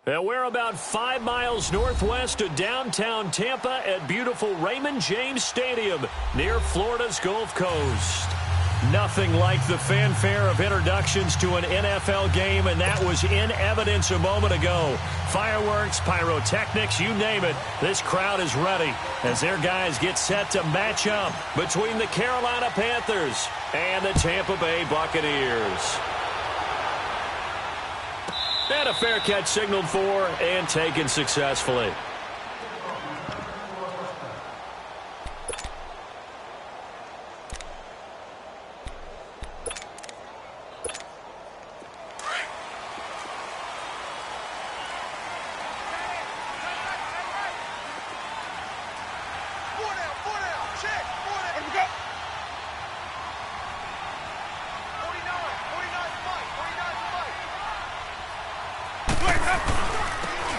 And we're about 5 miles northwest of downtown Tampa at beautiful Raymond James Stadium near Florida's Gulf Coast. Nothing like the fanfare of introductions to an NFL game, and that was in evidence a moment ago. Fireworks, pyrotechnics, you name it. This crowd is ready as their guys get set to match up between the Carolina Panthers and the Tampa Bay Buccaneers. And a fair catch signaled for and taken successfully.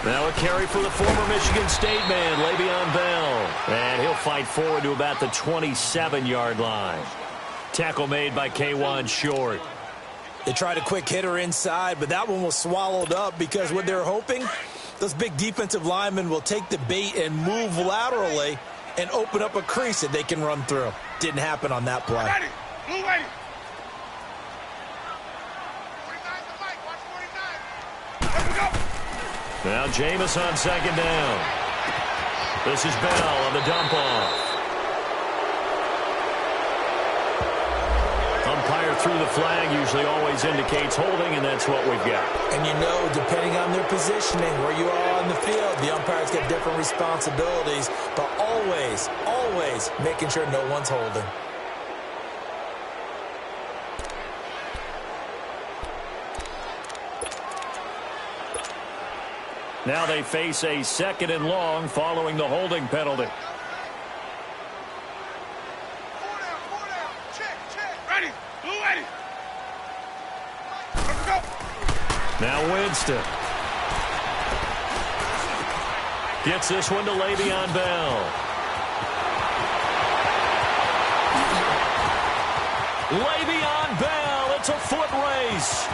Now a carry for the former Michigan State man, Le'Veon Bell. And he'll fight forward to about the 27-yard line. Tackle made by K1 Short. They tried a quick hitter inside, but that one was swallowed up because what they're hoping, those big defensive linemen will take the bait and move laterally and open up a crease that they can run through. Didn't happen on that play. Ready. Blue ready. Now Jameis on second down. This is Bell on the dump off. Umpire threw the flag, usually always indicates holding, and that's what we've got. And you know, depending on their positioning, where you are on the field, the umpires get different responsibilities, but always, always making sure no one's holding. Now they face a 2nd and long following the holding penalty. Four down. Check. Ready. Blue ready. Let's go. Now Winston. Gets this one to Le'Veon Bell. Le'Veon Bell, it's a foot race.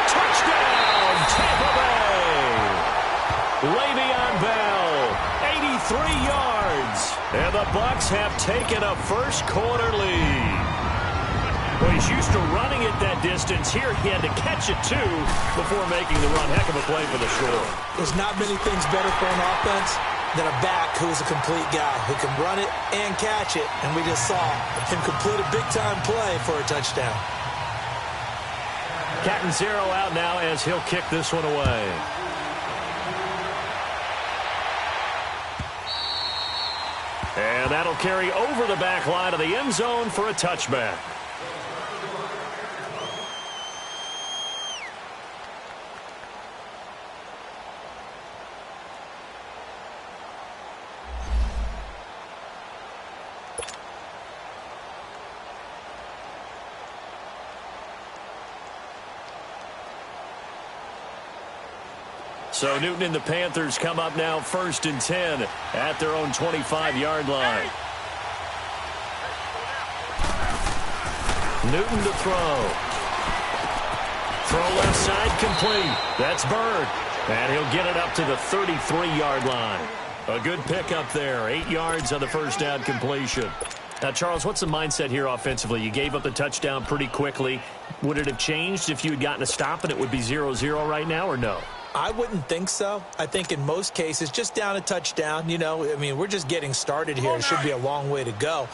Touchdown, Tampa Bay. Le'Veon Bell, 83 yards. And the Bucs have taken a first-quarter lead. Well, he's used to running it that distance. Here he had to catch it, too, before making the run. Heck of a play for the score. There's not many things better for an offense than a back who's a complete guy who can run it and catch it. And we just saw him complete a big-time play for a touchdown. Catanzaro out now as he'll kick this one away. And that'll carry over the back line of the end zone for a touchback. So Newton and the Panthers come up now 1st and 10 at their own 25-yard line. Newton to throw. Throw left side complete. That's Bird. And he'll get it up to the 33-yard line. A good pickup there. 8 yards on the first down completion. Now, Charles, what's the mindset here offensively? You gave up the touchdown pretty quickly. Would it have changed if you had gotten a stop and it would be 0-0 right now, or no? I wouldn't think so. I think in most cases, just down a touchdown, you know, I mean, we're just getting started here. It should be a long way to go.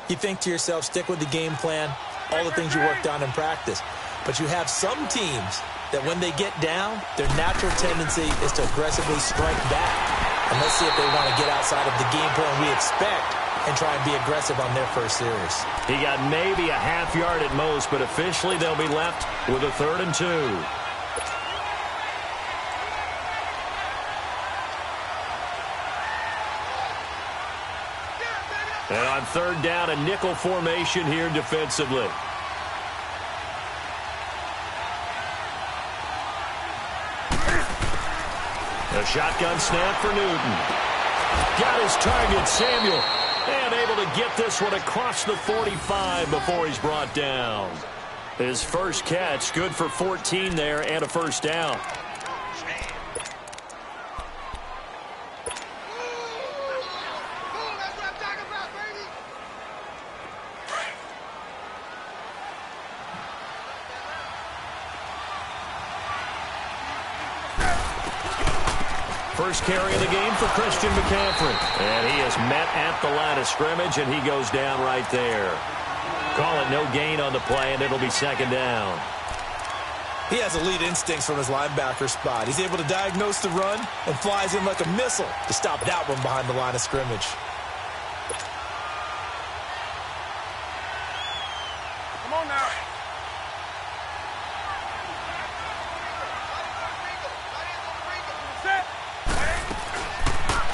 You think to yourself, stick with the game plan, all the things you worked on in practice. But you have some teams that when they get down, their natural tendency is to aggressively strike back. And let's see if they want to get outside of the game plan we expect and try and be aggressive on their first series. He got maybe a half yard at most, but officially they'll be left with a 3rd and 2. And on 3rd down, a nickel formation here defensively. A shotgun snap for Newton. Got his target, Samuel. And able to get this one across the 45 before he's brought down. His first catch, good for 14 there and a first down. That's what I'm talking about, baby. First carry of the game for Christian McCaffrey. And he is met at the line of scrimmage, and he goes down right there. Call it no gain on the play, and it'll be second down. He has elite instincts from his linebacker spot. He's able to diagnose the run and flies in like a missile to stop that one behind the line of scrimmage. Come on now. Set.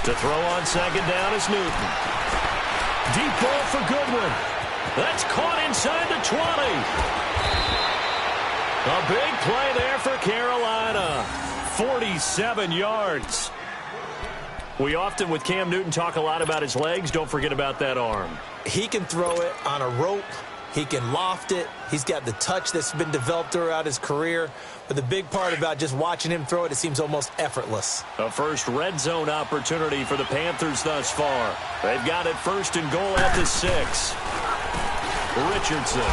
To throw on second down is Newton. Deep ball for Goodwin. That's caught inside the 20. A big play there for Carolina. 47 yards. We often, with Cam Newton, talk a lot about his legs. Don't forget about that arm. He can throw it on a rope. He can loft it. He's got the touch that's been developed throughout his career. But the big part about just watching him throw it, it seems almost effortless. A first red zone opportunity for the Panthers thus far. They've got it first and goal at the 6. Richardson.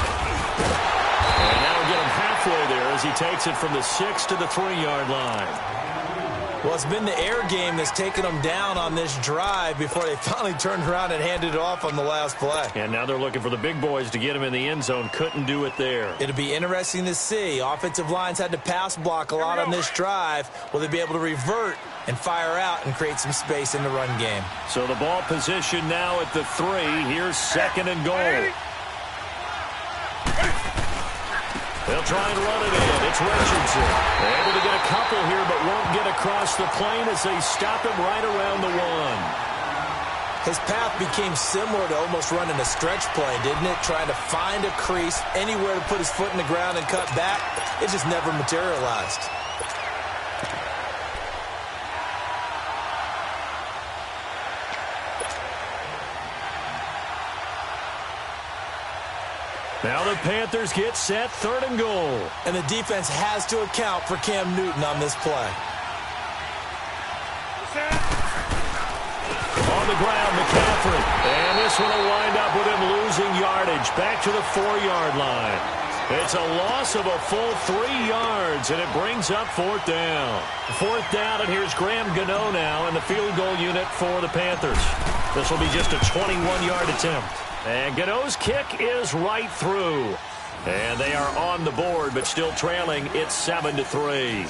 And now we get him halfway there as he takes it from the 6 to the 3-yard line. Well, it's been the air game that's taken them down on this drive before they finally turned around and handed it off on the last play. And now they're looking for the big boys to get him in the end zone. Couldn't do it there. It'll be interesting to see. Offensive lines had to pass block a lot on this drive. Will they be able to revert and fire out and create some space in the run game? So the ball position now at the 3. Here's second and goal. They'll try and run it in. It's Richardson. They're able to get a couple here, but won't get across the plane as they stop him right around the 1. His path became similar to almost running a stretch play, didn't it? Trying to find a crease, anywhere to put his foot in the ground and cut back. It just never materialized. Now the Panthers get set, third and goal. And the defense has to account for Cam Newton on this play. On the ground, McCaffrey. And this one will wind up with him losing yardage back to the 4-yard line. It's a loss of a full 3 yards, and it brings up fourth down. Fourth down, and here's Graham Gano now in the field goal unit for the Panthers. This will be just a 21-yard attempt. And Gano's kick is right through. And they are on the board, but still trailing. It's 7-3.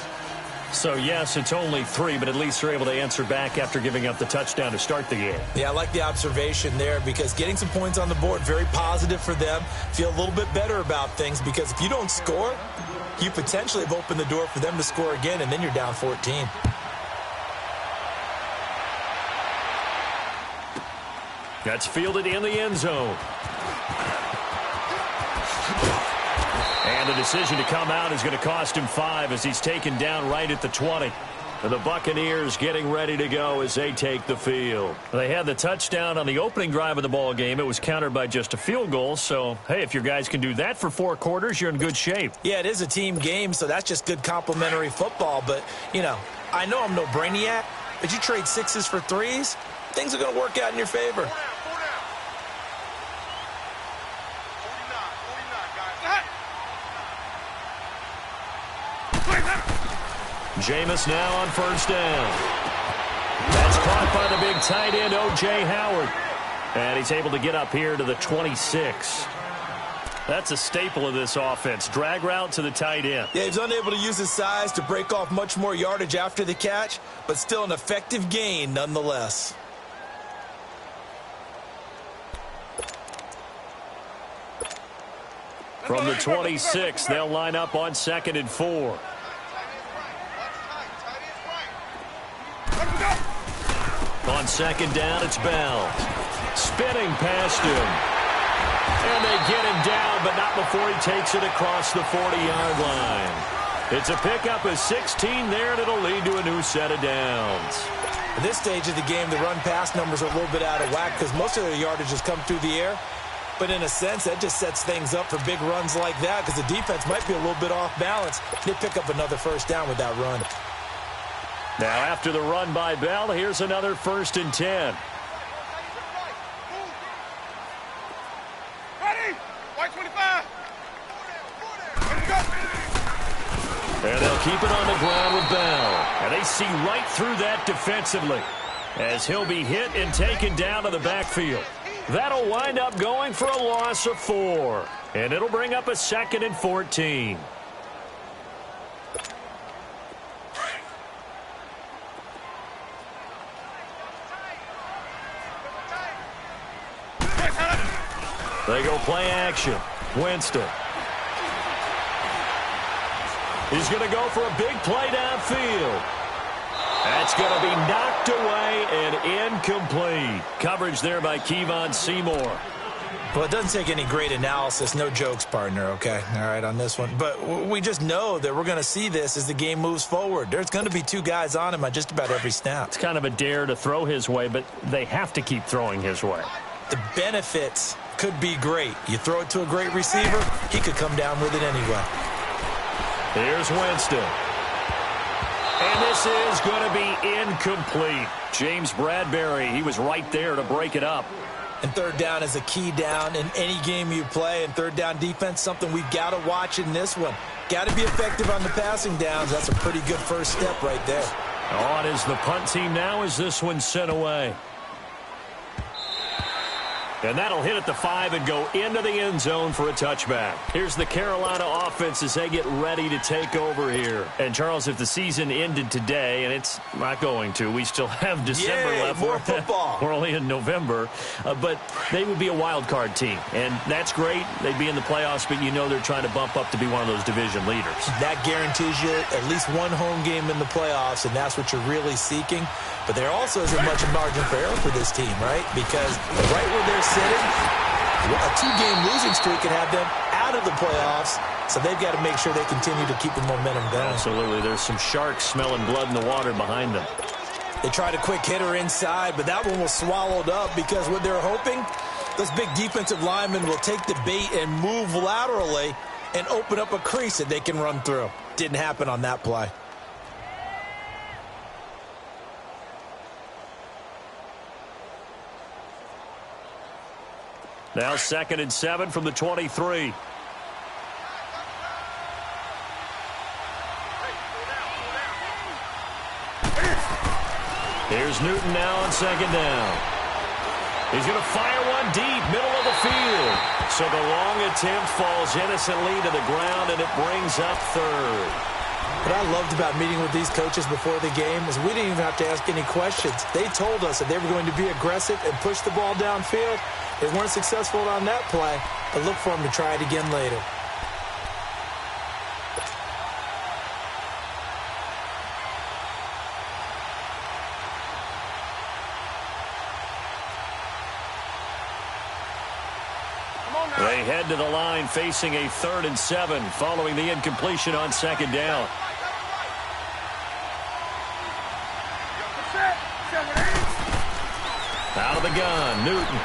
So, yes, it's only 3, but at least they're able to answer back after giving up the touchdown to start the game. Yeah, I like the observation there because getting some points on the board, very positive for them. Feel a little bit better about things because if you don't score, you potentially have opened the door for them to score again, and then you're down 14. That's fielded in the end zone. And the decision to come out is going to cost him 5 as he's taken down right at the 20. And the Buccaneers getting ready to go as they take the field. They had the touchdown on the opening drive of the ball game. It was countered by just a field goal. So, hey, if your guys can do that for 4 quarters, you're in good shape. Yeah, it is a team game, so that's just good complimentary football. But, you know, I know I'm no brainiac, but you trade 6s for 3s, things are going to work out in your favor. Jameis now on first down. That's caught by the big tight end, O.J. Howard. And he's able to get up here to the 26. That's a staple of this offense. Drag route to the tight end. Yeah, he's unable to use his size to break off much more yardage after the catch, but still an effective gain nonetheless. From the 26, they'll line up on 2nd and 4. On 2nd down, it's Bell. Spinning past him. And they get him down, but not before he takes it across the 40-yard line. It's a pickup of 16 there, and it'll lead to a new set of downs. At this stage of the game, the run-pass numbers are a little bit out of whack because most of their yardage has come through the air. But in a sense, that just sets things up for big runs like that because the defense might be a little bit off balance. They pick up another first down with that run. Now after the run by Bell, here's another 1st and 10. Ready? White 25. Let's go. And they'll keep it on the ground with Bell. And they see right through that defensively as he'll be hit and taken down to the backfield. That'll wind up going for a loss of 4. And it'll bring up a 2nd and 14. They go play action. Winston. He's going to go for a big play downfield. That's going to be knocked away and incomplete. Coverage there by Kevon Seymour. Well, it doesn't take any great analysis. No jokes, partner, okay? All right, on this one. But we just know that we're going to see this as the game moves forward. There's going to be 2 guys on him on just about every snap. It's kind of a dare to throw his way, but they have to keep throwing his way. The benefits could be great. You throw it to a great receiver, he could come down with it anyway. Here's Winston. And this is going to be incomplete. James Bradbury, he was right there to break it up. And 3rd down is a key down in any game you play. And 3rd down defense, something we've got to watch in this one. Got to be effective on the passing downs. That's a pretty good first step right there. On is the punt team now as this one's sent away. And that'll hit at the 5 and go into the end zone for a touchback. Here's the Carolina offense as they get ready to take over here. And, Charles, if the season ended today, and it's not going to, we still have December left. More football. We're only in November. But they would be a wild card team. And that's great. They'd be in the playoffs, but you know they're trying to bump up to be one of those division leaders. That guarantees you at least 1 home game in the playoffs, and that's what you're really seeking. But there also isn't much margin for error for this team, right? Because right where they're sitting, a 2-game losing streak could have them out of the playoffs. So they've got to make sure they continue to keep the momentum going. Absolutely. There's some sharks smelling blood in the water behind them. They tried a quick hitter inside, but that one was swallowed up because what they're hoping, those big defensive linemen will take the bait and move laterally and open up a crease that they can run through. Didn't happen on that play. Now 2nd and 7 from the 23. Here's Newton now on 2nd down. He's going to fire one deep, middle of the field. So the long attempt falls innocently to the ground, and it brings up 3rd. What I loved about meeting with these coaches before the game is we didn't even have to ask any questions. They told us that they were going to be aggressive and push the ball downfield. They weren't successful on that play, but look for them to try it again later. They head to the line facing a 3rd and 7 following the incompletion on 2nd down. Out of the gun, Newton.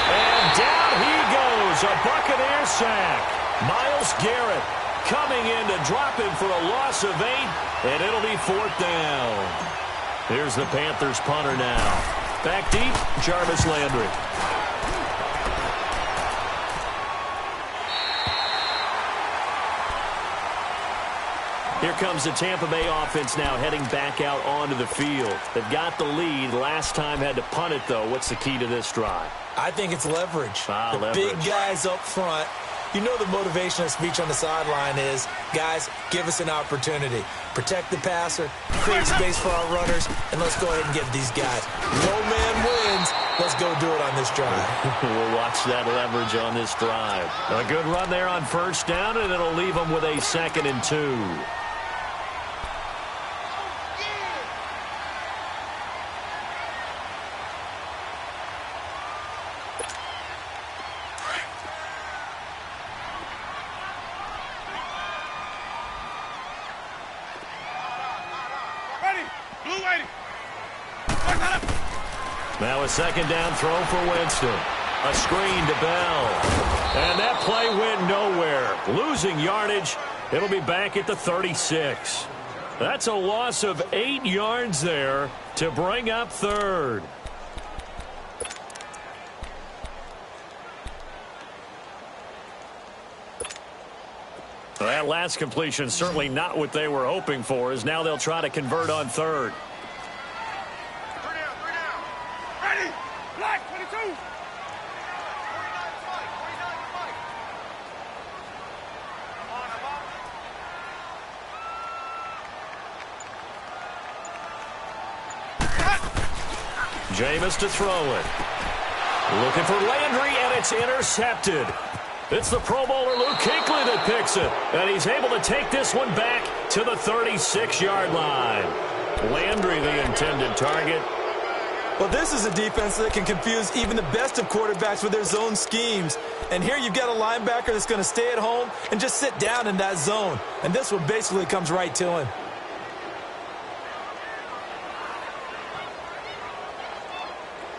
And down he goes, a Buccaneer sack. Myles Garrett coming in to drop him for a loss of 8, and it'll be 4th down. Here's the Panthers punter now. Back deep, Jarvis Landry. Here comes the Tampa Bay offense now heading back out onto the field. They've got the lead. Last time had to punt it, though. What's the key to this drive? I think it's leverage. Leverage. Big guys up front. You know the motivational speech on the sideline is, guys, give us an opportunity. Protect the passer, create space for our runners, and let's go ahead and get these guys. No man wins. Let's go do it on this drive. We'll watch that leverage on this drive. A good run there on 1st down, and it'll leave them with a 2nd and 2. Now a 2nd down throw for Winston. A screen to Bell. And that play went nowhere. Losing yardage. It'll be back at the 36. That's a loss of 8 yards there to bring up third. Well, that last completion certainly not what they were hoping for, as now they'll try to convert on third. 3 down, 3 down. Ready? Black, 22. 49 fight, 49 fight. Come on, I'm up. Jameis to throw it. Looking for Landry, and it's intercepted. It's the Pro Bowler Luke Kuechly that picks it, and he's able to take this one back to the 36-yard line. Landry, the intended target. Well, this is a defense that can confuse even the best of quarterbacks with their zone schemes. And here you've got a linebacker that's going to stay at home and just sit down in that zone. And this one basically comes right to him.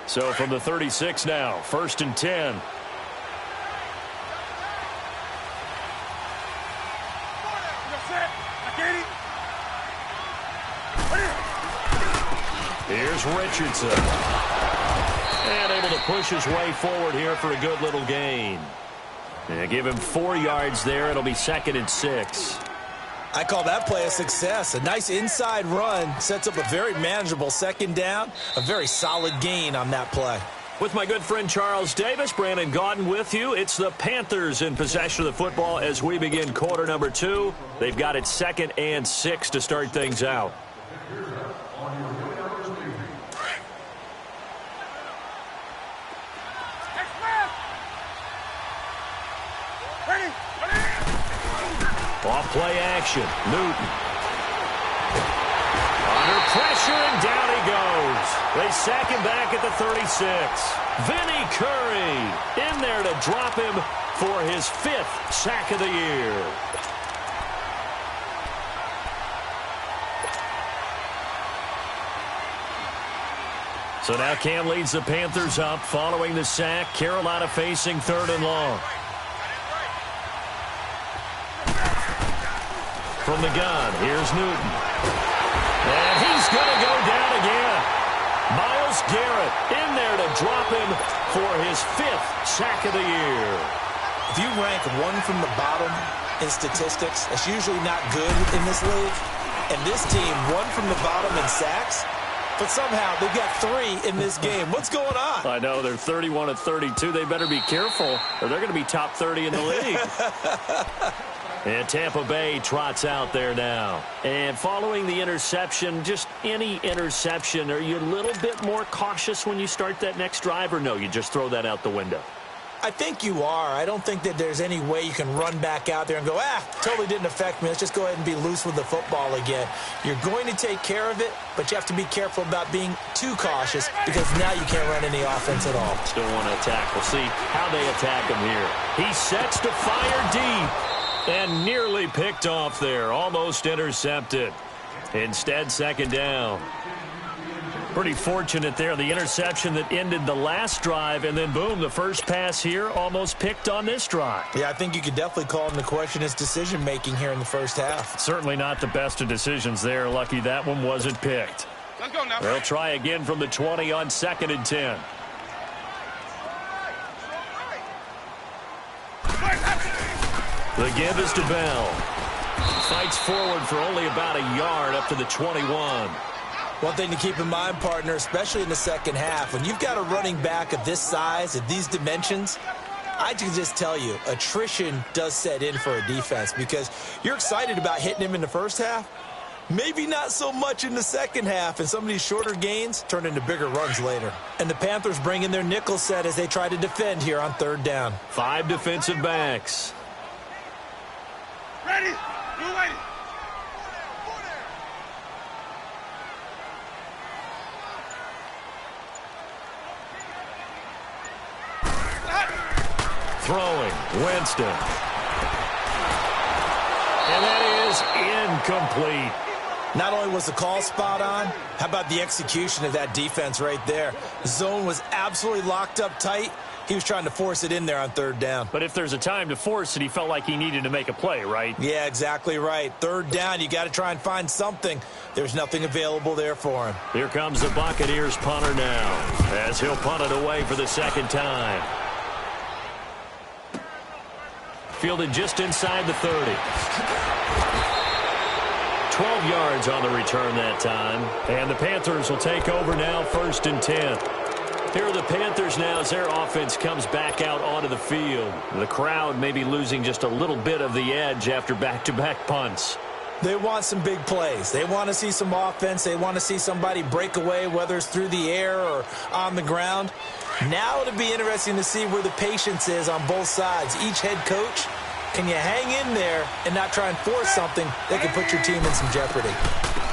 So from the 36 now, 1st and 10. Here's Richardson. And able to push his way forward here for a good little gain. And give him 4 yards there. It'll be 2nd and 6. I call that play a success. A nice inside run sets up a very manageable 2nd down. A very solid gain on that play. With my good friend Charles Davis, Brandon Gaudin with you. It's the Panthers in possession of the football as we begin quarter number 2. They've got it 2nd and 6 to start things out. Off play action. Newton. Under pressure, and down he goes. They sack him back at the 36. Vinny Curry in there to drop him for his 5th sack of the year. So now Cam leads the Panthers up following the sack. Carolina facing 3rd and long. From the gun, here's Newton. And he's going to go down again. Myles Garrett in there to drop him for his 5th sack of the year. If you rank one from the bottom in statistics, that's usually not good in this league. And this team, one from the bottom in sacks, but somehow they've got 3 in this game. What's going on? I know, they're 31 of 32. They better be careful, or they're going to be top 30 in the league. And Tampa Bay trots out there now. And following the interception, just any interception, are you a little bit more cautious when you start that next drive, or no, you just throw that out the window? I think you are. I don't think that there's any way you can run back out there and go, totally didn't affect me. Let's just go ahead and be loose with the football again. You're going to take care of it, but you have to be careful about being too cautious because now you can't run any offense at all. Still want to attack. We'll see how they attack him here. He sets to fire deep. And nearly picked off there. Almost intercepted. Instead, 2nd down. Pretty fortunate there. The interception that ended the last drive. And then, boom, the first pass here almost picked on this drive. Yeah, I think you could definitely call into question his decision-making here in the first half. Certainly not the best of decisions there. Lucky that one wasn't picked. Let's go now. They'll try again from the 20 on 2nd and 10. The give is to Bell. Fights forward for only about a yard up to the 21. One thing to keep in mind, partner, especially in the second half, when you've got a running back of this size, of these dimensions, I can just tell you, attrition does set in for a defense because you're excited about hitting him in the first half. Maybe not so much in the second half, and some of these shorter gains turn into bigger runs later. And the Panthers bring in their nickel set as they try to defend here on 3rd down. 5 defensive backs. Ready? Blue lady. Throwing, Winston. And that is incomplete. Not only was the call spot on, how about the execution of that defense right there? The zone was absolutely locked up tight. He was trying to force it in there on third down. But if there's a time to force it, he felt like he needed to make a play, right? Yeah, exactly right. Third down, you got to try and find something. There's nothing available there for him. Here comes the Buccaneers punter now, as he'll punt it away for the second time. Fielded just inside the 30. 12 yards on the return that time. And the Panthers will take over now, 1st and 10. Here are the Panthers now as their offense comes back out onto the field. The crowd may be losing just a little bit of the edge after back-to-back punts. They want some big plays. They want to see some offense. They want to see somebody break away, whether it's through the air or on the ground. Now it'll be interesting to see where the patience is on both sides. Each head coach, can you hang in there and not try and force something that can put your team in some jeopardy?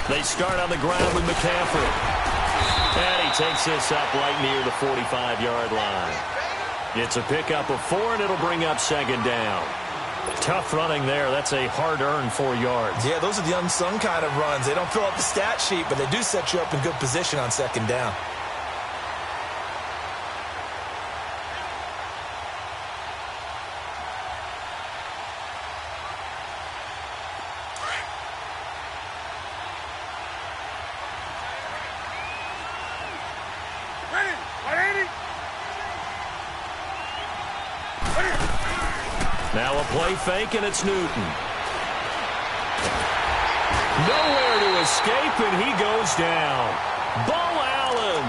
They start on the ground with McCaffrey. And he takes this up right near the 45-yard line. It's a pickup of 4, and it'll bring up 2nd down. Tough running there. That's a hard-earned 4 yards. Yeah, those are the unsung kind of runs. They don't fill up the stat sheet, but they do set you up in good position on 2nd down. Now a play fake, and it's Newton. Nowhere to escape, and he goes down. Bo Allen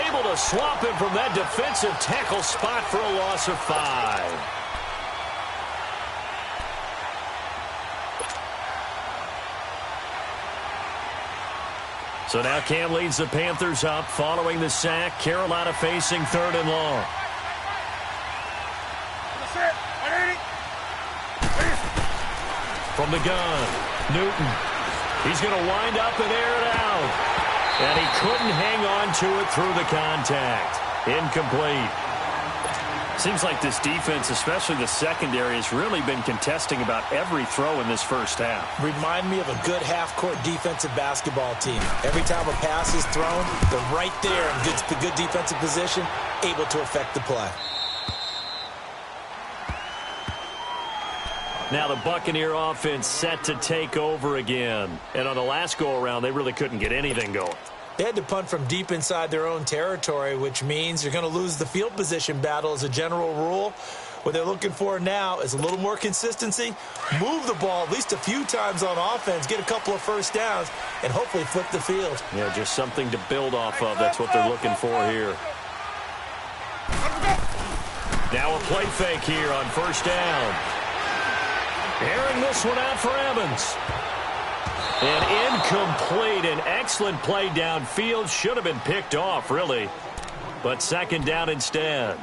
able to swap him from that defensive tackle spot for a loss of 5. So now Cam leads the Panthers up following the sack. Carolina facing 3rd and long. From the gun, Newton. He's going to wind up and air it out. And he couldn't hang on to it through the contact. Incomplete. Seems like this defense, especially the secondary, has really been contesting about every throw in this first half. Remind me of a good half-court defensive basketball team. Every time a pass is thrown, they're right there in good defensive position, able to affect the play. Now the Buccaneer offense set to take over again. And on the last go-around, they really couldn't get anything going. They had to punt from deep inside their own territory, which means you're going to lose the field position battle as a general rule. What they're looking for now is a little more consistency, move the ball at least a few times on offense, get a couple of first downs, and hopefully flip the field. Yeah, just something to build off of. That's what they're looking for here. Now a play fake here on 1st down. Airing this one out for Evans. And incomplete. An excellent play downfield. Should have been picked off, really. But 2nd down instead.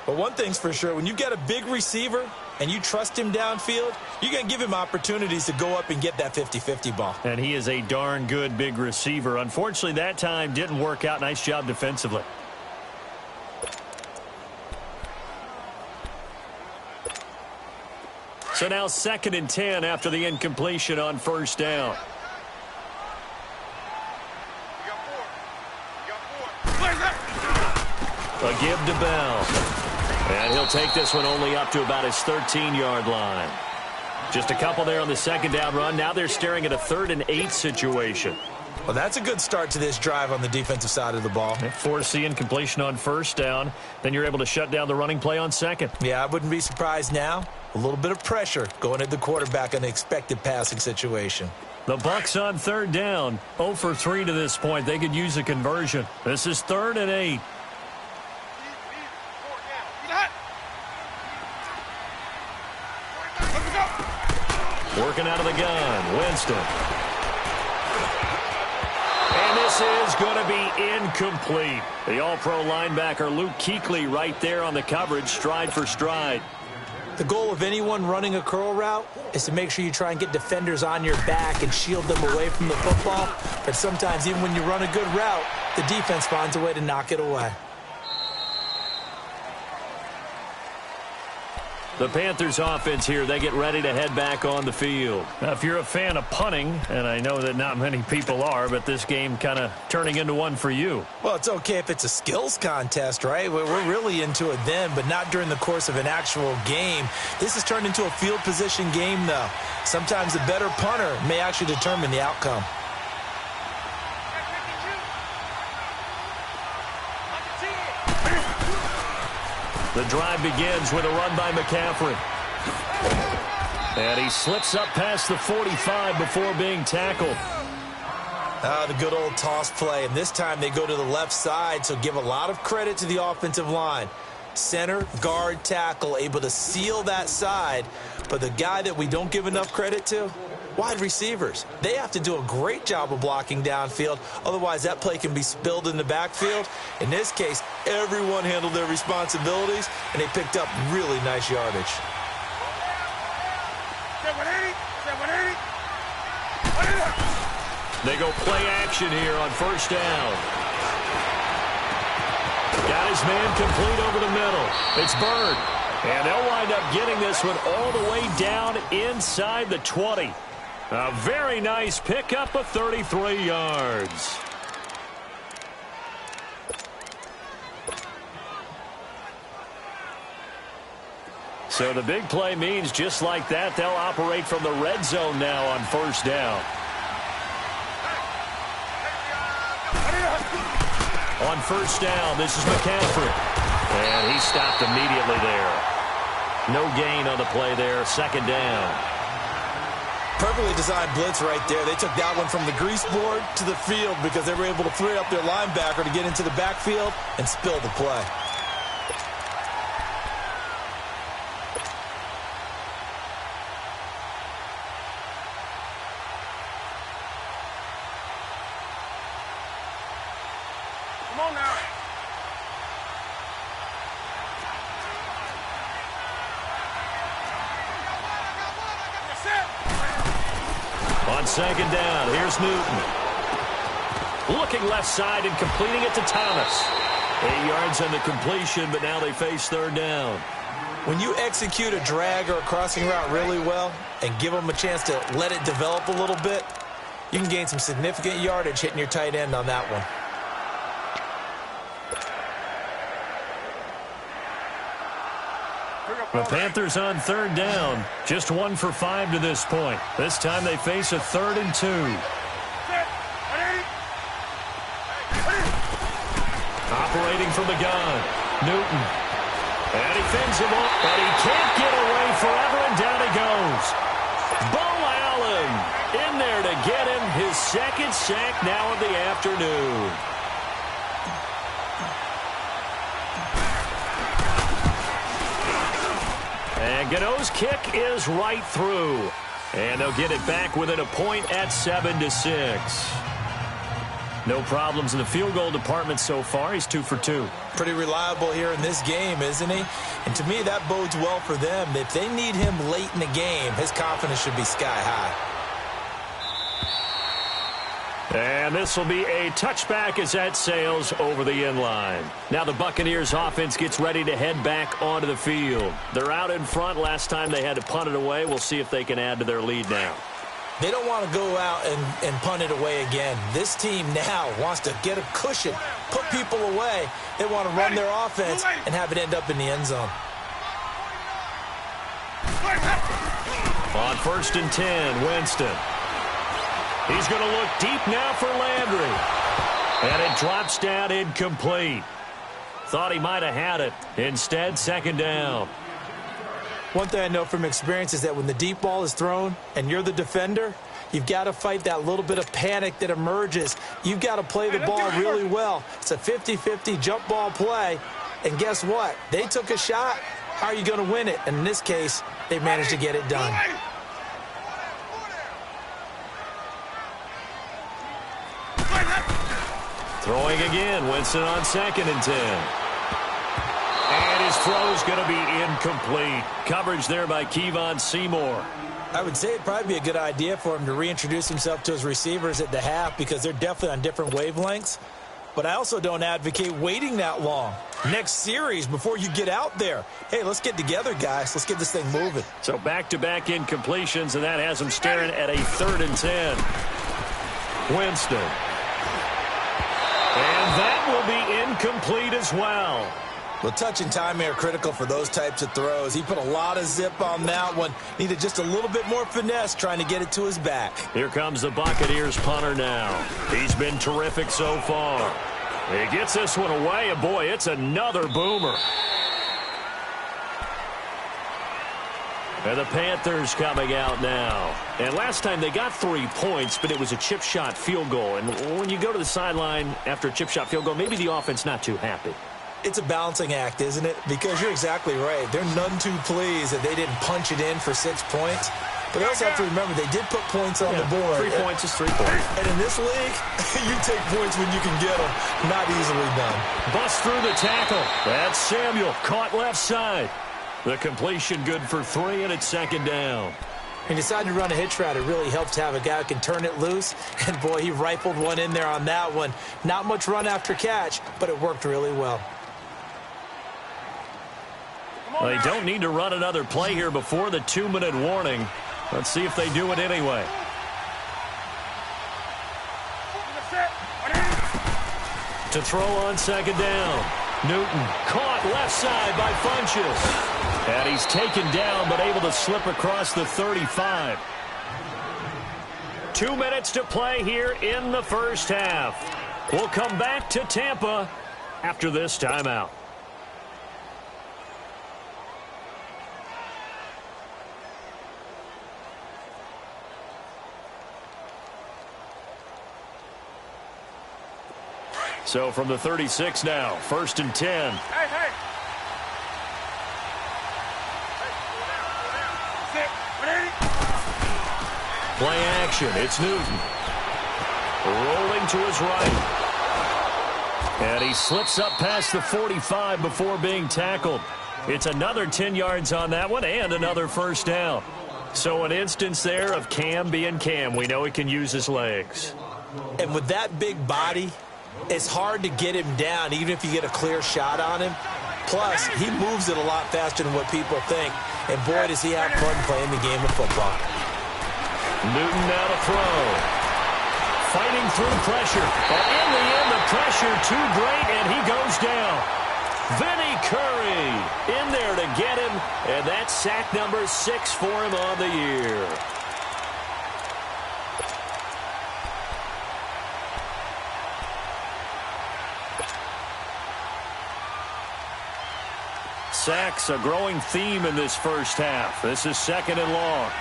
But one thing's for sure. When you've got a big receiver and you trust him downfield, you're going to give him opportunities to go up and get that 50-50 ball. And he is a darn good big receiver. Unfortunately, that time didn't work out. Nice job defensively. So now 2nd and 10 after the incompletion on 1st down. A give to Bell. And he'll take this one only up to about his 13-yard line. Just a couple there on the 2nd down run. Now they're staring at a 3rd and 8 situation. Well, that's a good start to this drive on the defensive side of the ball. Force the incompletion on 1st down. Then you're able to shut down the running play on 2nd. Yeah, I wouldn't be surprised now. A little bit of pressure going at the quarterback in the expected passing situation. The Bucs on 3rd down. 0 for 3 to this point. They could use a conversion. This is 3rd and 8. Working out of the gun. Winston. And this is going to be incomplete. The all-pro linebacker Luke Kuechly right there on the coverage, stride for stride. The goal of anyone running a curl route is to make sure you try and get defenders on your back and shield them away from the football. But sometimes even when you run a good route, the defense finds a way to knock it away. The Panthers offense here, they get ready to head back on the field. Now, if you're a fan of punting, and I know that not many people are, but this game kind of turning into one for you. Well, it's okay if it's a skills contest, right? We're really into it then, but not during the course of an actual game. This has turned into a field position game, though. Sometimes the better punter may actually determine the outcome. The drive begins with a run by McCaffrey. And he slips up past the 45 before being tackled. The good old toss play, and this time they go to the left side, so give a lot of credit to the offensive line. Center, guard, tackle, able to seal that side, but the guy that we don't give enough credit to, wide receivers. They have to do a great job of blocking downfield, otherwise that play can be spilled in the backfield. In this case, everyone handled their responsibilities, and they picked up really nice yardage. They go play action here on first down. Got his man complete over the middle. It's Bird. And they'll wind up getting this one all the way down inside the 20. A very nice pickup of 33 yards. So the big play means just like that, they'll operate from the red zone now on first down. On first down, this is McCaffrey. And he stopped immediately there. No gain on the play there, second down. Perfectly designed blitz right there. They took that one from the grease board to the field because they were able to free up their linebacker to get into the backfield and spill the play. Come on now. On second down, here's Newton. Looking left side and completing it to Thomas. 8 yards on the completion, but now they face third down. When you execute a drag or a crossing route really well and give them a chance to let it develop a little bit, you can gain some significant yardage hitting your tight end on that one. The Panthers on third down. Just 1 for 5 to this point. This time they face a 3rd and 2. Operating from the gun. Newton. And he fends him up, but he can't get away forever, and down he goes. Bo Allen in there to get him his second sack now of the afternoon. And Gano's kick is right through. And they'll get it back within a point at 7-6. No problems in the field goal department so far. He's 2 for 2. Pretty reliable here in this game, isn't he? And to me, that bodes well for them. If they need him late in the game, his confidence should be sky high. And this will be a touchback as that sails over the inline. Now the Buccaneers offense gets ready to head back onto the field. They're out in front. Last time they had to punt it away. We'll see if they can add to their lead now. They don't want to go out and punt it away again. This team now wants to get a cushion, put people away. They want to run their offense and have it end up in the end zone. On 1st and 10, Winston. He's going to look deep now for Landry. And it drops down incomplete. Thought he might have had it. Instead, second down. One thing I know from experience is that when the deep ball is thrown and you're the defender, you've got to fight that little bit of panic that emerges. You've got to play the ball really well. It's a 50-50 jump ball play. And guess what? They took a shot. How are you going to win it? And in this case, they managed to get it done. Throwing again, Winston on 2nd and 10. And his throw is going to be incomplete. Coverage there by Kevon Seymour. I would say it'd probably be a good idea for him to reintroduce himself to his receivers at the half because they're definitely on different wavelengths. But I also don't advocate waiting that long. next series before you get out there. Hey, let's get together, guys. Let's get this thing moving. So back-to-back incompletions, and that has them staring at a 3rd and 10. Winston. And that will be incomplete as well. Well, touch and time are critical for those types of throws. He put a lot of zip on that one. Needed just a little bit more finesse trying to get it to his back. Here comes the Buccaneers punter now. He's been terrific so far. He gets this one away, and boy, it's another boomer. And the Panthers coming out now. And last time they got 3 points, but it was a chip shot field goal. And when you go to the sideline after a chip shot field goal, maybe the offense not too happy. It's a balancing act, isn't it? Because you're exactly right. They're none too pleased that they didn't punch it in for 6 points. But they also have to remember they did put points on the board. 3 points is 3 points. And in this league, you take points when you can get them. Not easily done. Bust through the tackle. That's Samuel. Caught left side. The completion good for 3, and it's 2nd down. He decided to run a hitch route. It really helps to have a guy who can turn it loose. And, boy, he rifled one in there on that one. Not much run after catch, but it worked really well. They don't need to run another play here before the 2-minute warning. Let's see if they do it anyway. To throw on 2nd down. Newton caught left side by Funchess. And he's taken down but able to slip across the 35. 2 minutes to play here in the first half. We'll come back to Tampa after this timeout. So from the 36 now, 1st and 10. Hey. Play action. It's Newton. Rolling to his right. And he slips up past the 45 before being tackled. It's another 10 yards on that one and another 1st down. So an instance there of Cam being Cam. We know he can use his legs. And with that big body, it's hard to get him down, even if you get a clear shot on him. Plus, he moves it a lot faster than what people think. And, boy, does he have fun playing the game of football. Newton now to throw. Fighting through pressure. But in the end, the pressure too great, and he goes down. Vinny Curry in there to get him. And that's sack number 6 for him on the year. Sacks, a growing theme in this first half. This is 2nd and long.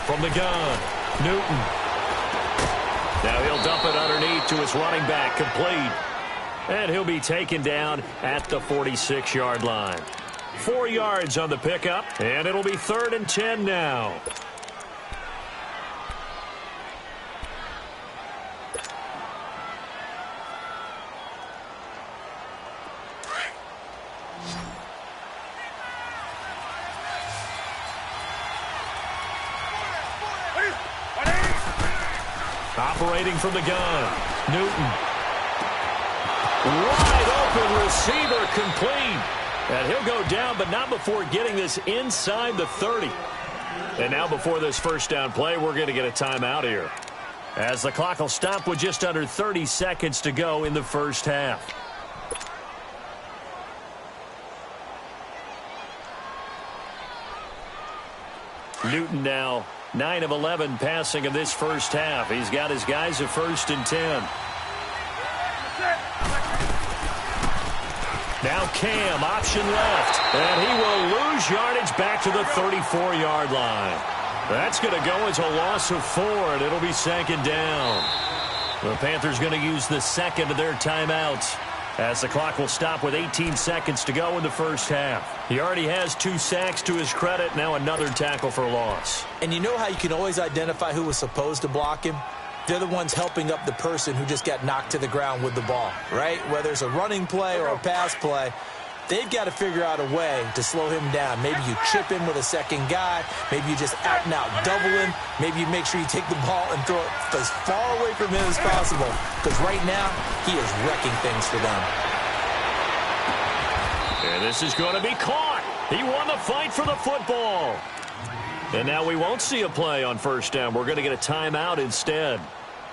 From the gun, Newton. Now he'll dump it underneath to his running back, complete. And he'll be taken down at the 46-yard line. 4 yards on the pickup, and it'll be 3rd and 10 now. Operating from the gun, Newton. Wide open receiver, complete. And he'll go down, but not before getting this inside the 30. And now before this 1st down play, we're going to get a timeout here, as the clock will stop with just under 30 seconds to go in the first half. Newton now 9 of 11 passing in this first half. He's got his guys at 1st and 10. Now Cam, option left. And he will lose yardage back to the 34-yard line. That's going to go as a loss of 4, and it'll be 2nd down. The Panthers going to use the 2nd of their timeouts, as the clock will stop with 18 seconds to go in the first half. He already has 2 sacks to his credit. Now another tackle for a loss. And you know how you can always identify who was supposed to block him? They're the ones helping up the person who just got knocked to the ground with the ball, right? Whether it's a running play or a pass play, They've got to figure out a way to slow him down. Maybe you chip him with a second guy. Maybe you just out and out double him. Maybe you make sure you take the ball and throw it as far away from him as possible. Because right now, he is wrecking things for them. And this is going to be caught. He won the fight for the football. And now we won't see a play on first down. We're going to get a timeout instead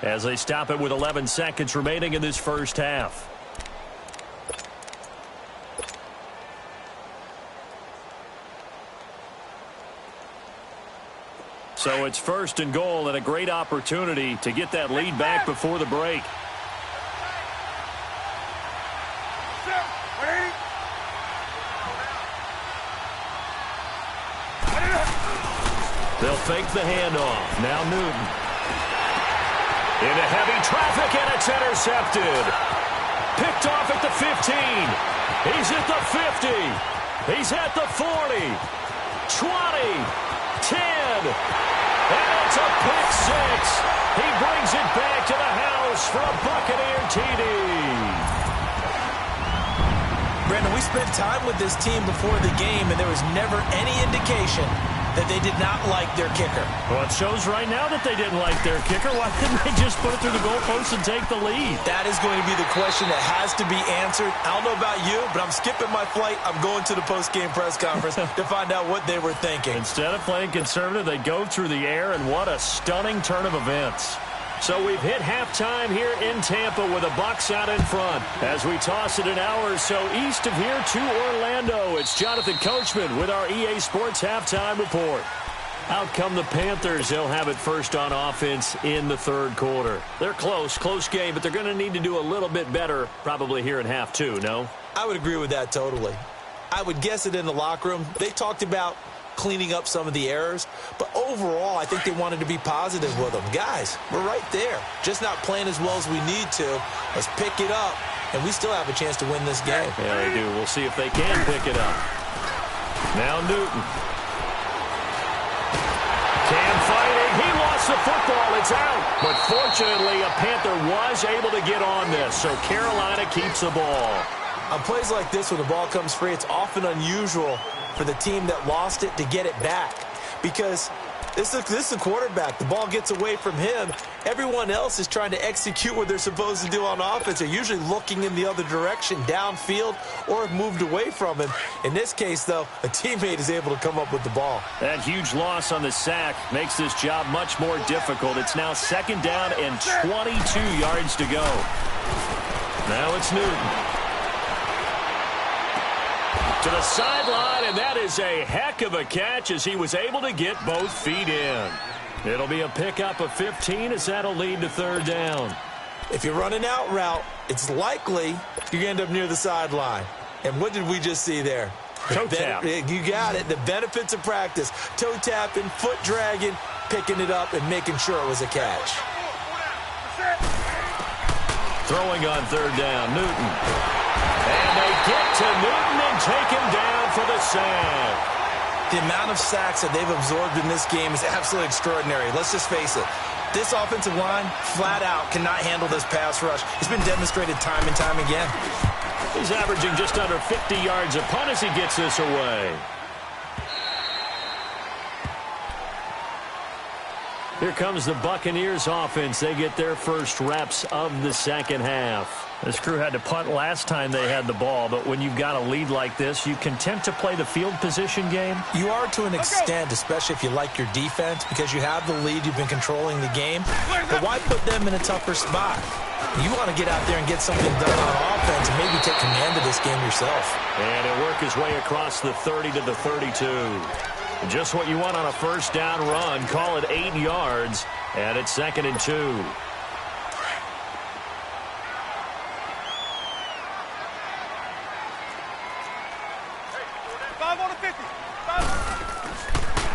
as they stop it with 11 seconds remaining in this first half. So it's first and goal and a great opportunity to get that lead back before the break. They'll fake the handoff. Now Newton. Into heavy traffic, and it's intercepted. Picked off at the 15. He's at the 50. He's at the 40. 20. 10. And it's a pick six. He brings it back to the house for a Buccaneer TD. Brandon, we spent time with this team before the game, and there was never any indication that they did not like their kicker. Well, it shows right now that they didn't like their kicker. Why didn't they just put it through the goalpost and take the lead? That is going to be the question that has to be answered. I don't know about you, but I'm skipping my flight. I'm going to the post-game press conference to find out what they were thinking. Instead of playing conservative, they go through the air, and what a stunning turn of events. So we've hit halftime here in Tampa with the Bucs out in front. As we toss it an hour or so east of here to Orlando, it's Jonathan Coachman with our EA Sports Halftime Report. Out come the Panthers. They'll have it first on offense in the third quarter. They're close game, but they're going to need to do a little bit better probably here in half two, no? I would agree with that totally. I would guess it in the locker room. They talked about cleaning up some of the errors, but overall, I think they wanted to be positive with them. Guys, we're right there. Just not playing as well as we need to. Let's pick it up, and we still have a chance to win this game. Yeah, they do. We'll see if they can pick it up. Now Newton. Cam fighting. He lost the football. It's out. But fortunately, a Panther was able to get on this, so Carolina keeps the ball. On plays like this, when the ball comes free, it's often unusual for the team that lost it to get it back, because this is a quarterback. The ball gets away from him. Everyone else is trying to execute what they're supposed to do on offense. They're usually looking in the other direction, downfield, or have moved away from him. In this case, though, a teammate is able to come up with the ball. That huge loss on the sack makes this job much more difficult. It's now second down and 22 yards to go. Now it's Newton. To the sideline, and that is a heck of a catch as he was able to get both feet in. It'll be a pickup of 15 as that'll lead to third down. If you're running out route, it's likely you're going to end up near the sideline. And what did we just see there? Toe tap. You got it. The benefits of practice. Toe tapping, foot dragging, picking it up, and making sure it was a catch. Throwing on third down, Newton. And they get to Newton and take him down for the sack. The amount of sacks that they've absorbed in this game is absolutely extraordinary. Let's just face it. This offensive line, flat out, cannot handle this pass rush. It's been demonstrated time and time again. He's averaging just under 50 yards a punt as he gets this away. Here comes the Buccaneers offense. They get their first reps of the second half. This crew had to punt last time they had the ball, but when you've got a lead like this, you content to play the field position game? You are to an extent, especially if you like your defense, because you have the lead, you've been controlling the game. But why put them in a tougher spot? You want to get out there and get something done on offense and maybe take command of this game yourself. And he'll work his way across the 30 to the 32. Just what you want on a first down run. Call it 8 yards, and it's 2nd and 2.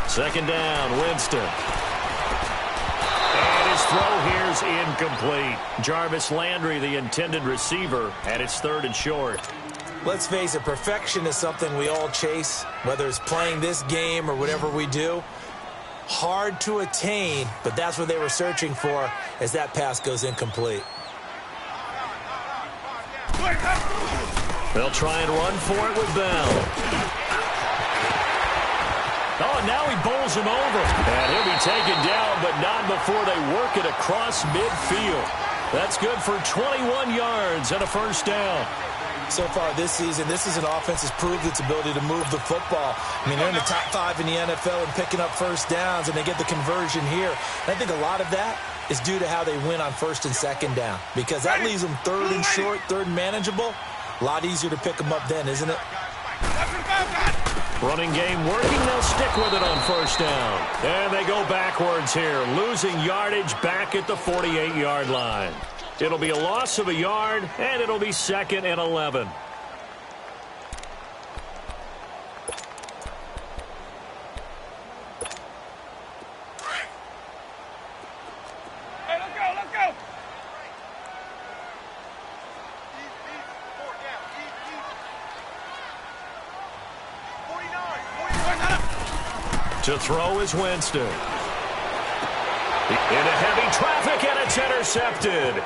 Second down, Winston. And his throw here's incomplete. Jarvis Landry, the intended receiver, and it's 3rd and short. Let's face it, perfection is something we all chase, whether it's playing this game or whatever we do. Hard to attain, but that's what they were searching for as that pass goes incomplete. They'll try and run for it with Bell. Oh, and now he bowls him over. And he'll be taken down, but not before they work it across midfield. That's good for 21 yards and a first down. So far this season, this is an offense that's proved its ability to move the football. I mean, they're in the top 5 in the NFL and picking up first downs, and they get the conversion here. And I think a lot of that is due to how they win on first and second down, because that leaves them third and short, third and manageable. A lot easier to pick them up then, isn't it? Running game working. They'll stick with it on first down. And they go backwards here, losing yardage back at the 48-yard line. It'll be a loss of a yard, and it'll be 2nd and 11. Hey, let's go, let's go. To throw is Winston. Into heavy traffic, and it's intercepted.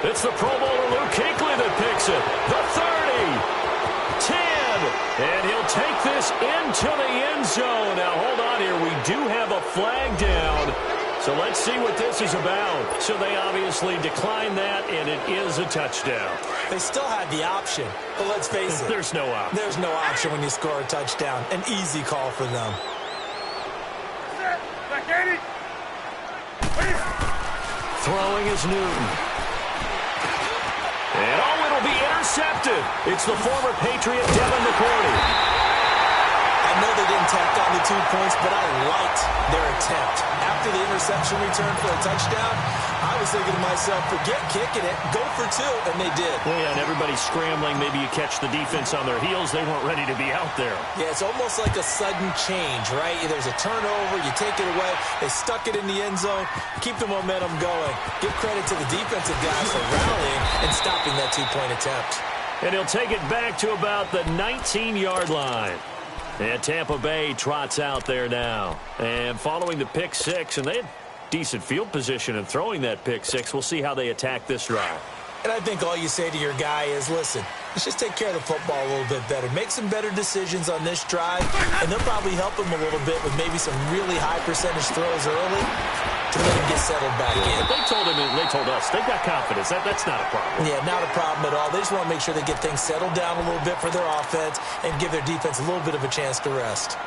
It's the Pro Bowler Luke Kuechly that picks it. The 30, 10, and he'll take this into the end zone. Now, hold on here. We do have a flag down, so let's see what this is about. So they obviously declined that, and it is a touchdown. They still had the option, but let's face it. There's no option. There's no option when you score a touchdown. An easy call for them. Throwing is Newton. And oh, it'll be intercepted. It's the former Patriot Devin McCourty. I know they didn't tack on the 2 points, but I liked their attempt. After the interception return for a touchdown, I was thinking to myself, forget kicking it, go for 2, and they did. Well, yeah, and everybody's scrambling. Maybe you catch the defense on their heels. They weren't ready to be out there. Yeah, it's almost like a sudden change, right? There's a turnover, you take it away, they stuck it in the end zone, keep the momentum going. Give credit to the defensive guys for rallying and stopping that 2-point attempt. And he'll take it back to about the 19-yard line. And Tampa Bay trots out there now. And following the pick 6, and they had decent field position in throwing that pick 6. We'll see how they attack this drive. And I think all you say to your guy is, listen, let's just take care of the football a little bit better. Make some better decisions on this drive, and they'll probably help him a little bit with maybe some really high percentage throws early to let him get settled back in. But they told him, and they told us, they've got confidence. That's not a problem. Yeah, not a problem at all. They just want to make sure they get things settled down a little bit for their offense and give their defense a little bit of a chance to rest.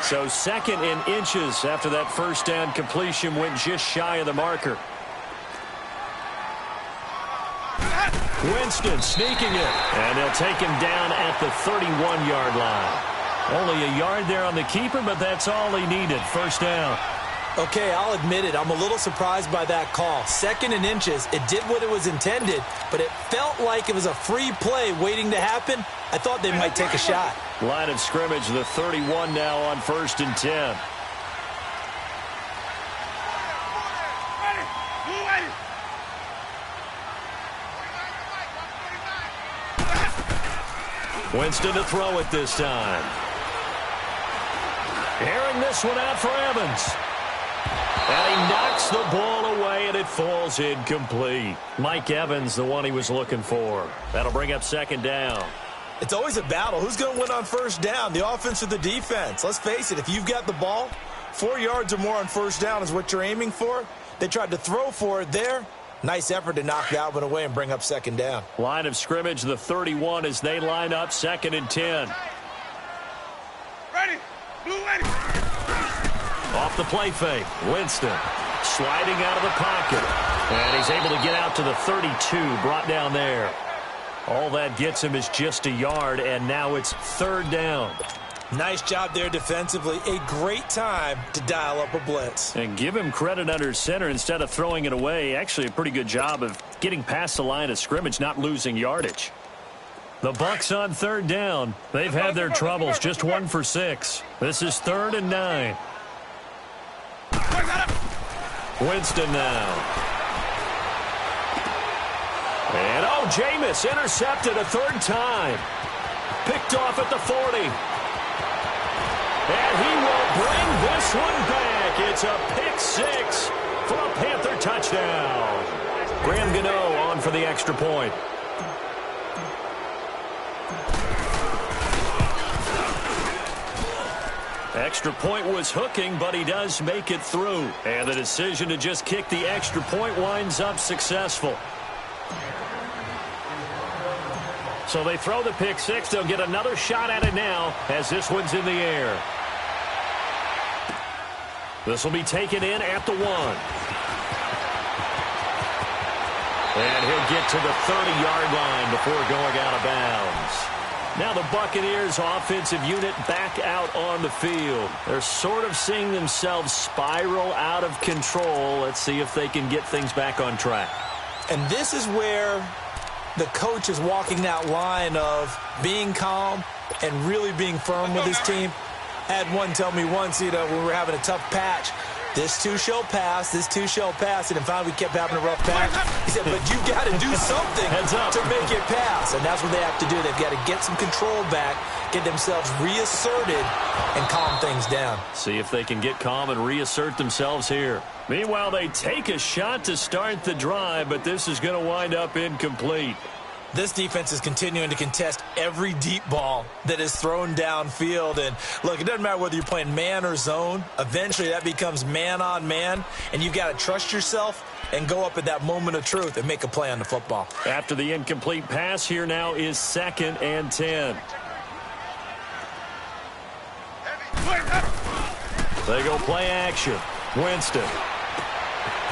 So 2nd and inches after that first down completion went just shy of the marker. Winston sneaking it, and they'll take him down at the 31-yard line. Only a yard there on the keeper, but that's all he needed. First down. Okay, I'll admit it. I'm a little surprised by that call. 2nd and inches. It did what it was intended, but it felt like it was a free play waiting to happen. I thought they might take a shot. Line of scrimmage, the 31 now on 1st and 10. Winston to throw it this time. Airing this one out for Evans. And he knocks the ball away, and it falls incomplete. Mike Evans, the one he was looking for. That'll bring up 2nd down. It's always a battle. Who's going to win on first down, the offense or the defense? Let's face it, if you've got the ball, 4 yards or more on first down is what you're aiming for. They tried to throw for it there. Nice effort to knock that one away and bring up 2nd down. Line of scrimmage, the 31 as they line up 2nd and 10. Ready. Blue ready. Off the play fake, Winston sliding out of the pocket. And he's able to get out to the 32, brought down there. All that gets him is just a yard, and now it's 3rd down. Nice job there defensively. A great time to dial up a blitz. And give him credit under center instead of throwing it away. Actually, a pretty good job of getting past the line of scrimmage, not losing yardage. The Bucs on 3rd down. They've had their troubles, just 1 for 6. This is 3rd and 9. Winston now. And oh, Jameis intercepted a 3rd time. Picked off at the 40. And he will bring this one back. It's a pick 6 for a Panther touchdown. Graham Gano on for the extra point. Extra point was hooking, but he does make it through. And the decision to just kick the extra point winds up successful. So they throw the pick six. They'll get another shot at it now as this one's in the air. This will be taken in at the 1. And he'll get to the 30-yard line before going out of bounds. Now the Buccaneers offensive unit back out on the field. They're sort of seeing themselves spiral out of control. Let's see if they can get things back on track. And this is where the coach is walking that line of being calm and really being firm with his team. I had one tell me once, when we were having a tough patch, this too shall pass, this too shall pass. And finally we kept having a rough patch. He said, but you've got to do something to make it pass. And that's what they have to do. They've got to get some control back, get themselves reasserted, and calm things down. See if they can get calm and reassert themselves here. Meanwhile, they take a shot to start the drive, but this is going to wind up incomplete. This defense is continuing to contest every deep ball that is thrown downfield. And, look, it doesn't matter whether you're playing man or zone. Eventually that becomes man on man, and you've got to trust yourself and go up at that moment of truth and make a play on the football. After the incomplete pass, here now is 2nd and 10. They go play action. Winston.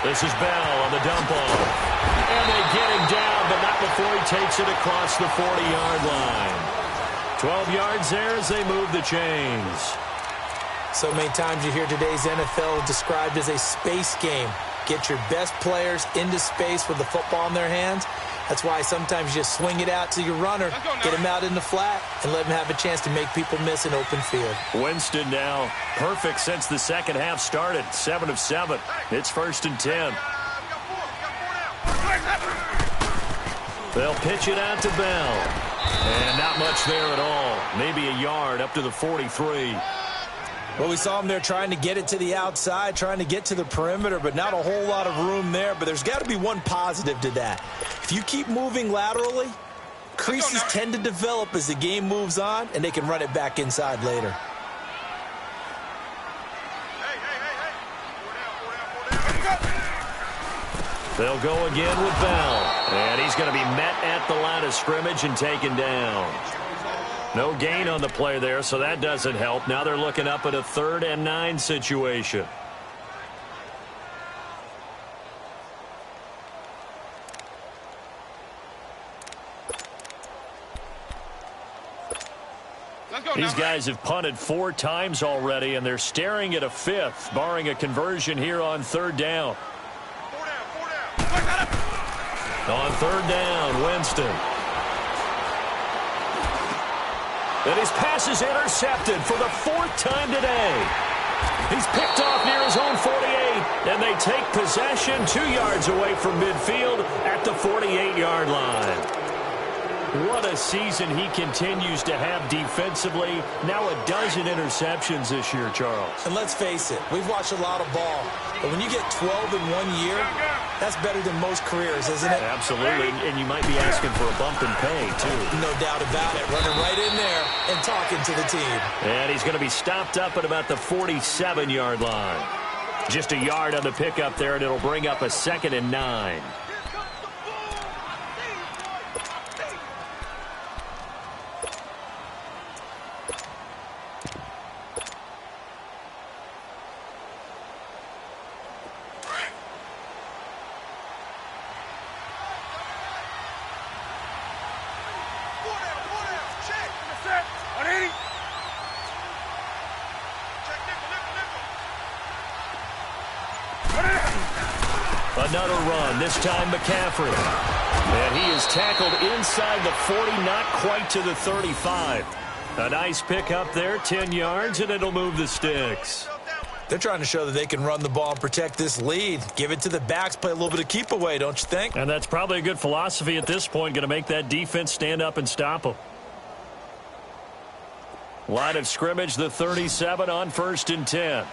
This is Bell on the dump off. And they get him down, but not before he takes it across the 40-yard line. 12 yards there as they move the chains. So many times you hear today's NFL described as a space game. Get your best players into space with the football in their hands. That's why sometimes you just swing it out to your runner, get him out in the flat, and let him have a chance to make people miss an open field. Winston now perfect since the second half started. 7 of 7. It's 1st and 10. They'll pitch it out to Bell. And not much there at all. Maybe a yard up to the 43. Well, we saw him there trying to get it to the outside, trying to get to the perimeter, but not a whole lot of room there. But there's got to be one positive to that. If you keep moving laterally, creases tend to develop as the game moves on, and they can run it back inside later. They'll go again with Bell. And he's going to be met at the line of scrimmage and taken down. No gain on the play there, so that doesn't help. Now they're looking up at a 3rd and 9 situation. These guys have punted 4 times already, and they're staring at a 5th, barring a conversion here on 3rd down. On 3rd down, Winston. And his pass is intercepted for the 4th time today. He's picked off near his own 48, and they take possession 2 yards away from midfield at the 48-yard line. What a season he continues to have defensively. Now a dozen interceptions this year, Charles. And let's face it, we've watched a lot of ball. But when you get 12 in 1 year, that's better than most careers, isn't it? Absolutely, and you might be asking for a bump in pay, too. No doubt about it. Running right in there and talking to the team. And he's going to be stopped up at about the 47-yard line. Just a yard on the pickup there, and it'll bring up a 2nd and 9. Another run, this time McCaffrey. And he is tackled inside the 40, not quite to the 35. A nice pick up there, 10 yards, and it'll move the sticks. They're trying to show that they can run the ball and protect this lead. Give it to the backs, play a little bit of keep away, don't you think? And that's probably a good philosophy at this point, going to make that defense stand up and stop them. Line of scrimmage, the 37 on 1st and 10.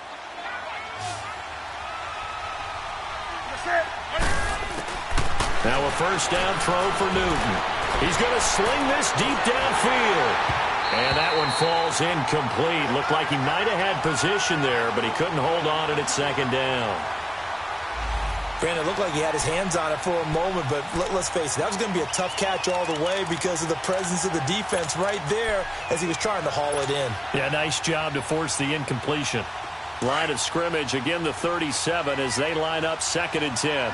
Now a 1st down throw for Newton. He's going to sling this deep downfield. And that one falls incomplete. Looked like he might have had position there, but he couldn't hold on to it at second down. Brandon, it looked like he had his hands on it for a moment, but let's face it, that was going to be a tough catch all the way because of the presence of the defense right there as he was trying to haul it in. Yeah, nice job to force the incompletion. Line of scrimmage, again the 37 as they line up 2nd and 10.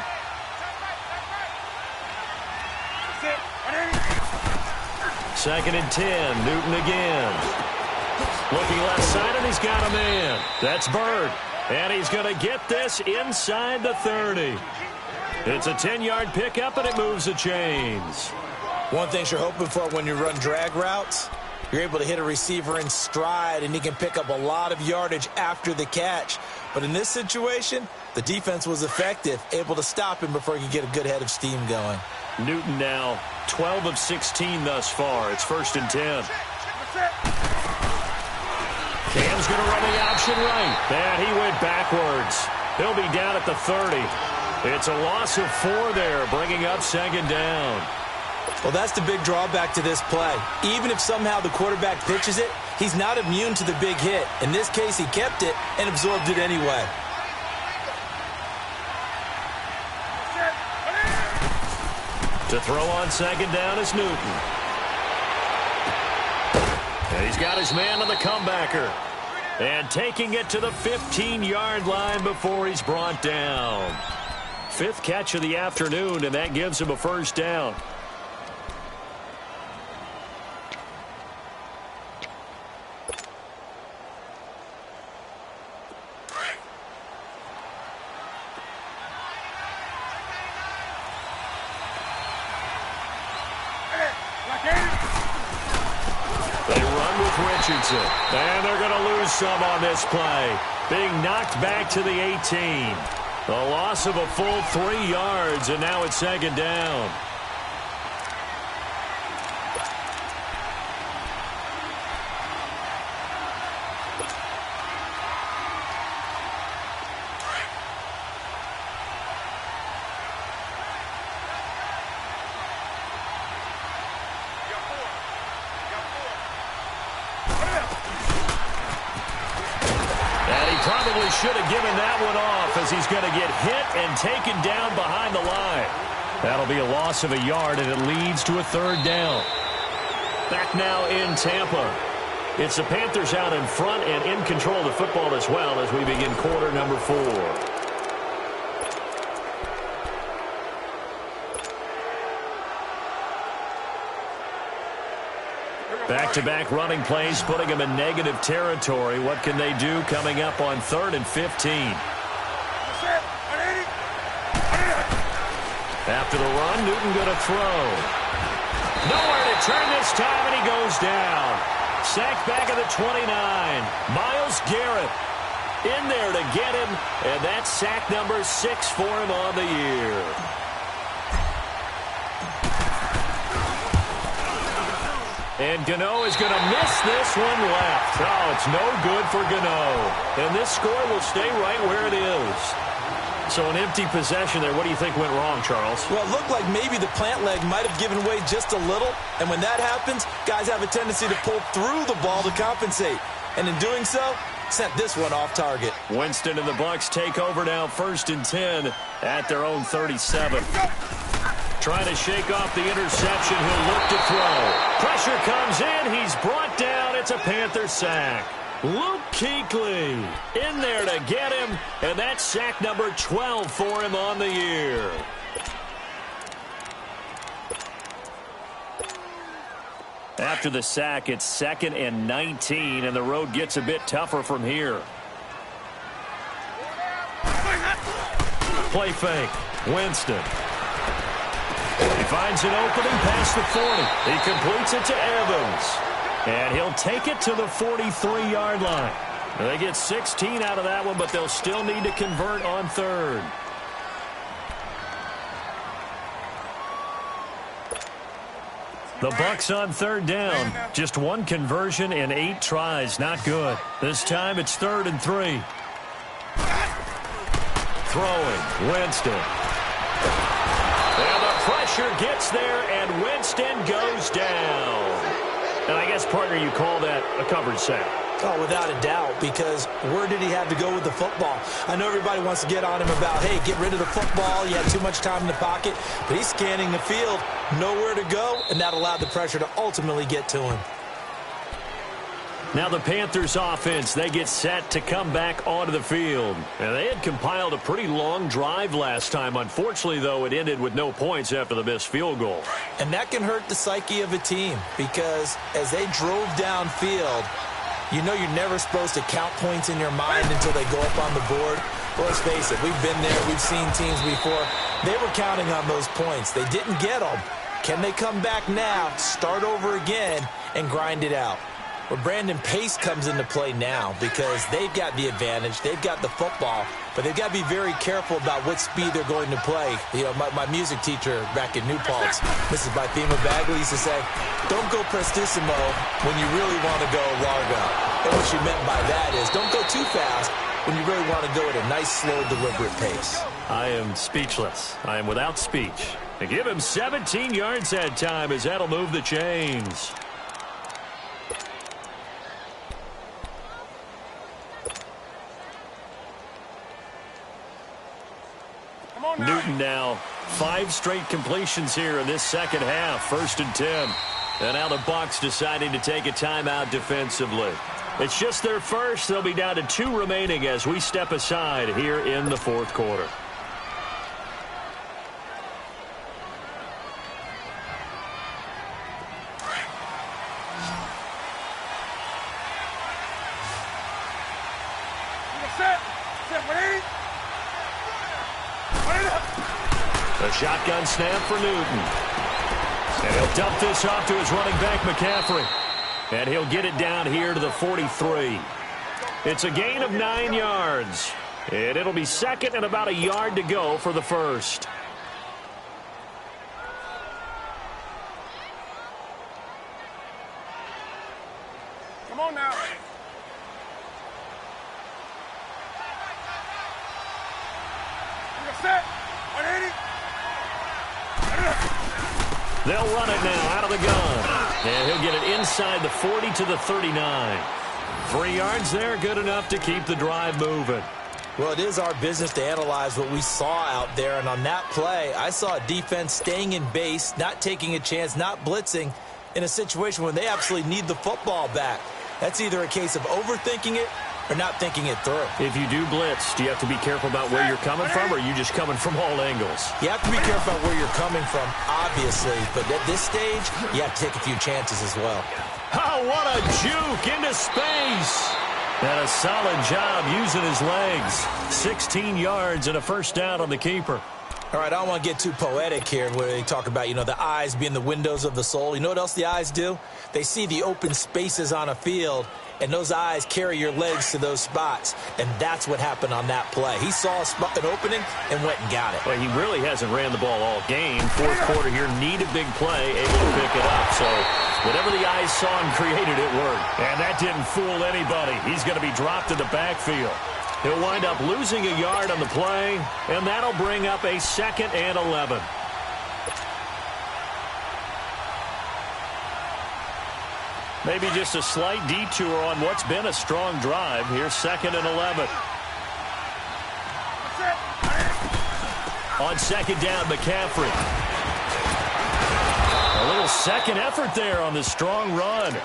Second and 10, Newton again. Looking left side, and he's got a man. That's Bird. And he's going to get this inside the 30. It's a 10-yard pickup, and it moves the chains. One thing you're hoping for when you run drag routes, you're able to hit a receiver in stride, and he can pick up a lot of yardage after the catch. But in this situation, the defense was effective, able to stop him before he could get a good head of steam going. Newton now 12 of 16 thus far. It's 1st and 10. Cam's going to run the option right. And he went backwards. He'll be down at the 30. It's a loss of 4 there, bringing up 2nd down. Well, that's the big drawback to this play. Even if somehow the quarterback pitches it, he's not immune to the big hit. In this case, he kept it and absorbed it anyway. To throw on 2nd down is Newton. And he's got his man on the comebacker. And taking it to the 15-yard line before he's brought down. 5th catch of the afternoon, and that gives him a 1st down. And they're going to lose some on this play. Being knocked back to the 18. The loss of a full 3 yards, and now it's 2nd down. Should have given that one off as he's going to get hit and taken down behind the line. That'll be a loss of a yard, and it leads to a 3rd down. Back now in Tampa. It's the Panthers out in front and in control of the football as well as we begin quarter number 4. Back-to-back running plays, putting them in negative territory. What can they do coming up on 3rd and 15? After the run, Newton going to throw. Nowhere to turn this time, and he goes down. Sacked back at the 29. Myles Garrett in there to get him, and that's sack number 6 for him on the year. And Gano is going to miss this one left. Oh, it's no good for Gano. And this score will stay right where it is. So an empty possession there. What do you think went wrong, Charles? Well, it looked like maybe the plant leg might have given way just a little. And when that happens, guys have a tendency to pull through the ball to compensate. And in doing so, sent this one off target. Winston and the Bucs take over now 1st and 10 at their own 37. Trying to shake off the interception. He'll look to throw. Pressure comes in. He's brought down. It's a Panther sack. Luke Kuechly in there to get him. And that's sack number 12 for him on the year. After the sack, it's 2nd and 19. And the road gets a bit tougher from here. Play fake. Winston. He finds an opening past the 40. He completes it to Evans. And he'll take it to the 43-yard line. They get 16 out of that one, but they'll still need to convert on 3rd. The Bucs on 3rd down. Just 1 conversion in 8 tries. Not good. This time it's 3rd and 3. Throwing. Winston. And the pressure gets there, and Winston goes down. And I guess, partner, you call that a coverage sack. Oh, without a doubt, because where did he have to go with the football? I know everybody wants to get on him about, hey, get rid of the football. You had too much time in the pocket. But he's scanning the field, nowhere to go, and that allowed the pressure to ultimately get to him. Now the Panthers offense, they get set to come back onto the field. And they had compiled a pretty long drive last time. Unfortunately, though, it ended with no points after the missed field goal. And that can hurt the psyche of a team because as they drove downfield, you know you're never supposed to count points in your mind until they go up on the board. Well, let's face it, we've been there. We've seen teams before. They were counting on those points. They didn't get them. Can they come back now, start over again, and grind it out? Well, Brandon, pace comes into play now because they've got the advantage. They've got the football, but they've got to be very careful about what speed they're going to play. You know, my music teacher back in New Paltz, Mrs. Bythema Bagley, used to say, don't go prestissimo when you really want to go largo. And what she meant by that is don't go too fast when you really want to go at a nice, slow, deliberate pace. I am speechless. I am without speech. They give him 17 yards that time as that'll move the chains. Newton now 5 straight completions here in this second half. 1st and 10. And now the Bucs deciding to take a timeout defensively. It's just their first. They'll be down to 2 remaining as we step aside here in the 4th quarter. A shotgun snap for Newton. And he'll dump this off to his running back, McCaffrey. And he'll get it down here to the 43. It's a gain of 9 yards. And it'll be second and about a yard to go for the first. Come on now. Set. 180. They'll run it now out of the gun. And he'll get it inside the 40 to the 39. 3 yards there, good enough to keep the drive moving. Well, it is our business to analyze what we saw out there. And on that play, I saw a defense staying in base, not taking a chance, not blitzing in a situation where they absolutely need the football back. That's either a case of overthinking it or not thinking it through. If you do blitz, do you have to be careful about where you're coming from, or are you just coming from all angles? You have to be careful about where you're coming from, obviously. But at this stage, you have to take a few chances as well. Oh, what a juke into space. And a solid job using his legs. 16 yards and a first down on the keeper. All right, I don't want to get too poetic here where they talk about, you know, the eyes being the windows of the soul. You know what else the eyes do? They see the open spaces on a field, and those eyes carry your legs to those spots. And that's what happened on that play. He saw an opening and went and got it. Well, he really hasn't ran the ball all game. 4th quarter here, need a big play, able to pick it up. So whatever the eyes saw and created, it worked. And that didn't fool anybody. He's going to be dropped in the backfield. He'll wind up losing a yard on the play, and that'll bring up a 2nd and 11. Maybe just a slight detour on what's been a strong drive. Here's 2nd and 11. On 2nd down, McCaffrey. A little second effort there on the strong run.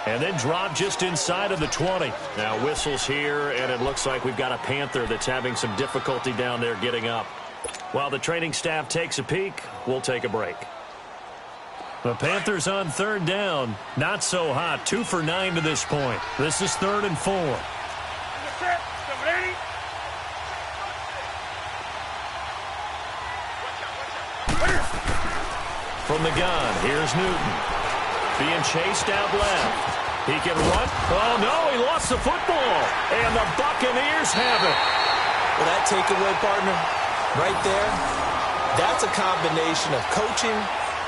And then drop just inside of the 20. Now whistles here, and it looks like we've got a Panther that's having some difficulty down there getting up. While the training staff takes a peek, we'll take a break. The Panthers on 3rd down. Not so hot. 2 for 9 to this point. This is 3rd and 4. From the gun, here's Newton. Being chased out left. He can run. Oh, no, he lost the football. And the Buccaneers have it. Well, that takeaway, partner, right there, that's a combination of coaching,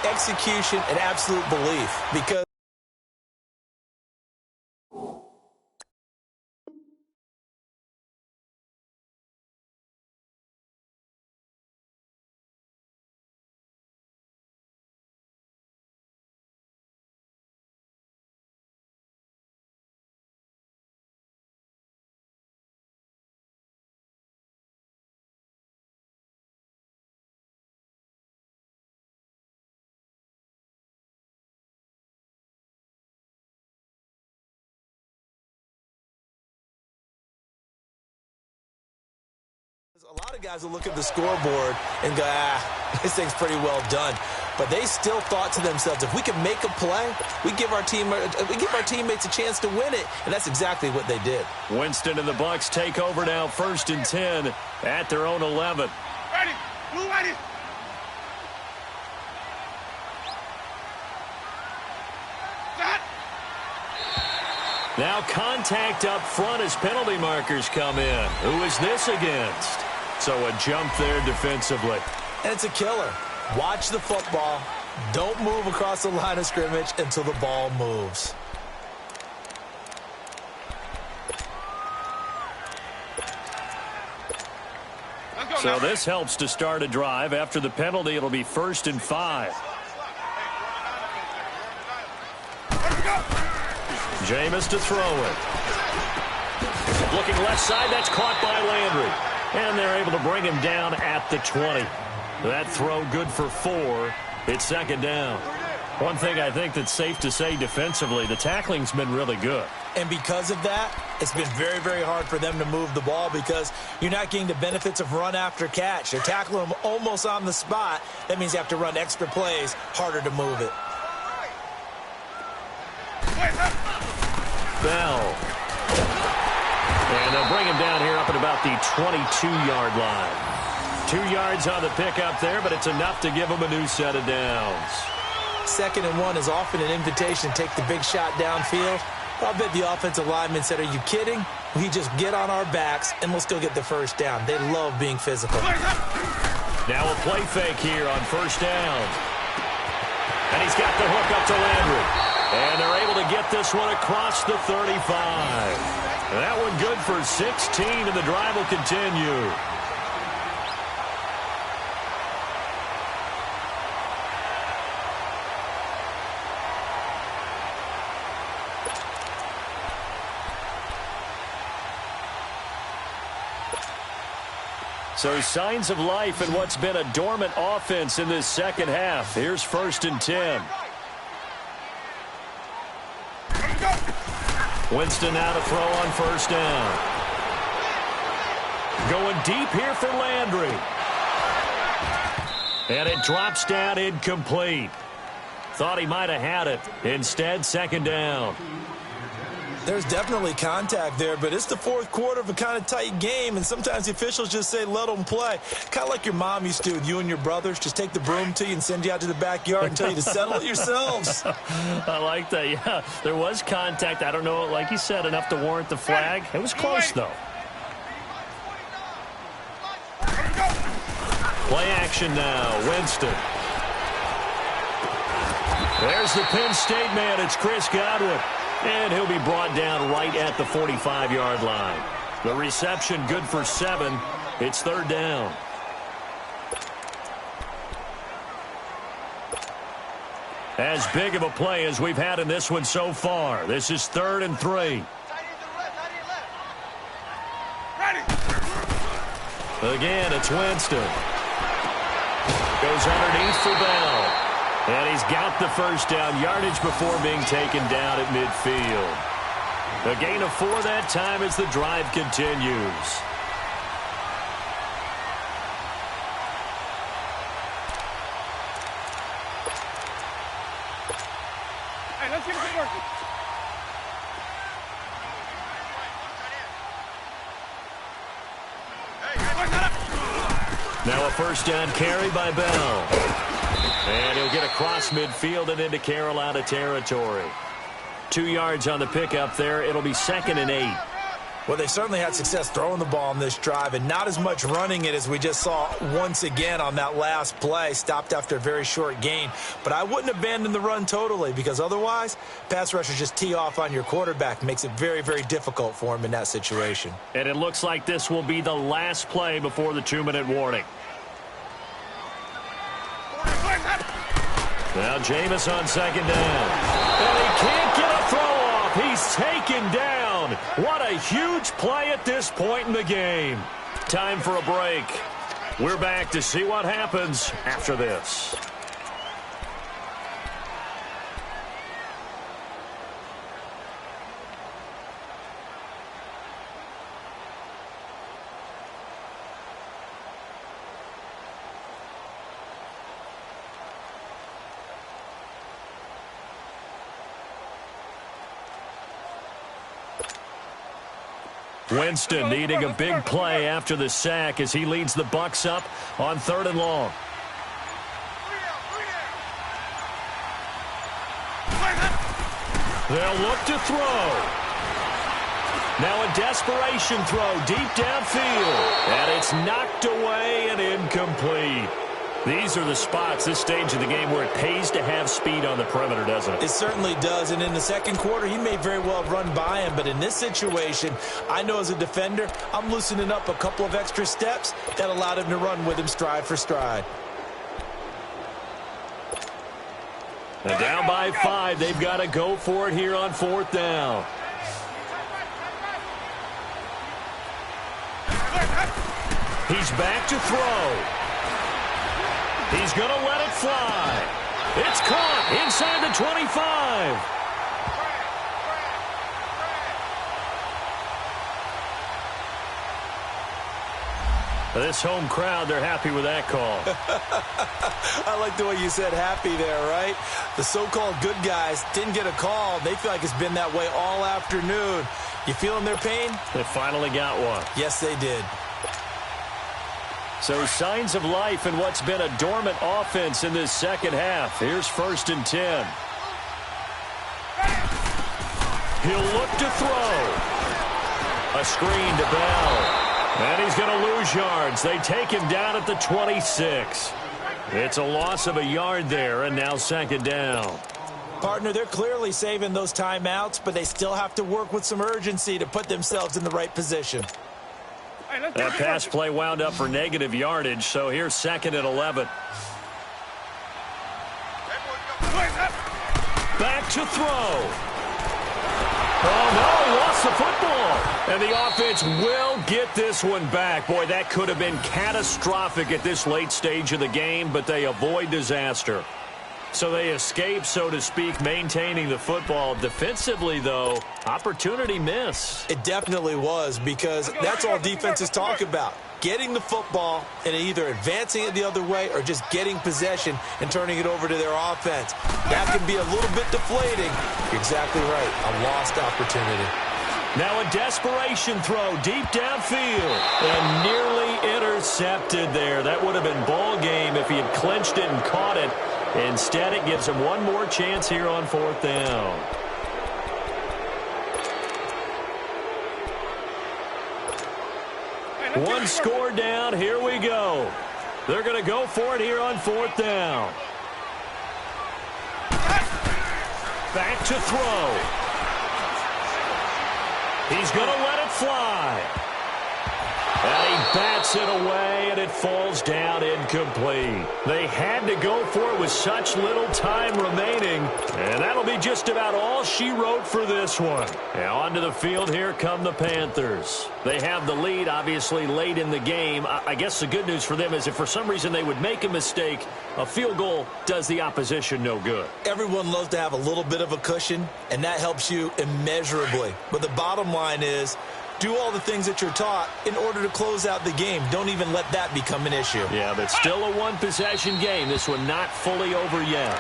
execution, and absolute belief. Because A lot of guys will look at the scoreboard and go, this thing's pretty well done. But they still thought to themselves, if we can make a play, we give our teammates a chance to win it. And that's exactly what they did. Winston and the Bucs take over now, 1st and 10 at their own 11. Ready. Blue ready. Set. Now contact up front as penalty markers come in. Who is this against? So a jump there defensively. And it's a killer. Watch the football. Don't move across the line of scrimmage until the ball moves. So this helps to start a drive. After the penalty, it'll be 1st and 5. Jameis to throw it. Looking left side, that's caught by Landry. And they're able to bring him down at the 20. That throw good for 4. It's 2nd down. One thing I think that's safe to say defensively, the tackling's been really good. And because of that, it's been very, very hard for them to move the ball because you're not getting the benefits of run after catch. They're tackling them almost on the spot. That means you have to run extra plays, harder to move it. Bell. And they'll bring him down here up at about the 22-yard line. 2 yards on the pickup there, but it's enough to give him a new set of downs. 2nd and 1 is often an invitation to take the big shot downfield. I'll bet the offensive linemen said, are you kidding? We just get on our backs and let's go get the first down. They love being physical. Now a play fake here on 1st down. And he's got the hook up to Landry. And they're able to get this one across the 35. That one good for 16, and the drive will continue. So signs of life in what's been a dormant offense in this 2nd half. Here's 1st and 10. Winston now to throw on 1st down. Going deep here for Landry. And it drops down incomplete. Thought he might have had it. Instead, 2nd down. There's definitely contact there, but it's the 4th quarter of a kind of tight game, and sometimes the officials just say, let them play. Kind of like your mom used to with you and your brothers. Just take the broom to you and send you out to the backyard and tell you to settle it yourselves. I like that, yeah. There was contact. I don't know, like you said, enough to warrant the flag. It was close, though. Play action now. Winston. There's the Penn State man. It's Chris Godwin. And he'll be brought down right at the 45-yard line. The reception good for 7. It's 3rd down. As big of a play as we've had in this one so far. This is 3rd and 3. Again, it's Winston. Goes underneath for Bell. And he's got the 1st down, yardage before being taken down at midfield. A gain of 4 that time as the drive continues. Hey, let's get it working. Now a 1st down carry by Bell. And he'll get across midfield and into Carolina territory. 2 yards on the pickup there. It'll be 2nd and 8. Well, they certainly had success throwing the ball on this drive and not as much running it as we just saw once again on that last play. Stopped after a very short gain. But I wouldn't abandon the run totally because otherwise, pass rushers just tee off on your quarterback. Makes it very, very difficult for him in that situation. And it looks like this will be the last play before the 2-minute warning. Now Jameis on 2nd down. And he can't get a throw off. He's taken down. What a huge play at this point in the game. Time for a break. We're back to see what happens after this. Winston needing a big play after the sack as he leads the Bucs up on 3rd and long. They'll look to throw. Now a desperation throw deep downfield. And it's knocked away and incomplete. These are the spots, this stage of the game, where it pays to have speed on the perimeter, doesn't it? It certainly does, and in the second quarter, he may very well have run by him, but in this situation, I know as a defender, I'm loosening up a couple of extra steps that allowed him to run with him stride for stride. And down by 5, they've got to go for it here on 4th down. He's back to throw. He's going to let it fly. It's caught inside the 25. This home crowd, they're happy with that call. I like the way you said happy there, right? The so-called good guys didn't get a call. They feel like it's been that way all afternoon. You feeling their pain? They finally got one. Yes, they did. So signs of life in what's been a dormant offense in this second half. Here's 1st and 10. He'll look to throw. A screen to Bell. And he's going to lose yards. They take him down at the 26. It's a loss of a yard there, and now 2nd down. Partner, they're clearly saving those timeouts, but they still have to work with some urgency to put themselves in the right position. That pass play wound up for negative yardage, so here's 2nd and 11. Back to throw. Oh, no, lost the football. And the offense will get this one back. Boy, that could have been catastrophic at this late stage of the game, but they avoid disaster. So they escape, so to speak, maintaining the football. Defensively, though, opportunity miss. It definitely was, because that's all defenses talk about. Getting the football and either advancing it the other way or just getting possession and turning it over to their offense. That can be a little bit deflating. You're exactly right. A lost opportunity. Now a desperation throw deep downfield and nearly intercepted there. That would have been ball game if he had clinched it and caught it. Instead, it gives him one more chance here on 4th down. One score down. Here we go. They're going to go for it here on 4th down. Back to throw. He's going to let it fly. And he bats it away, and it falls down incomplete. They had to go for it with such little time remaining, and that'll be just about all she wrote for this one. Now onto the field, here come the Panthers. They have the lead, obviously, late in the game. I guess the good news for them is if for some reason they would make a mistake, a field goal does the opposition no good. Everyone loves to have a little bit of a cushion, and that helps you immeasurably. But the bottom line is, do all the things that you're taught in order to close out the game. Don't even let that become an issue. Yeah, but still a one-possession game. This one not fully over yet.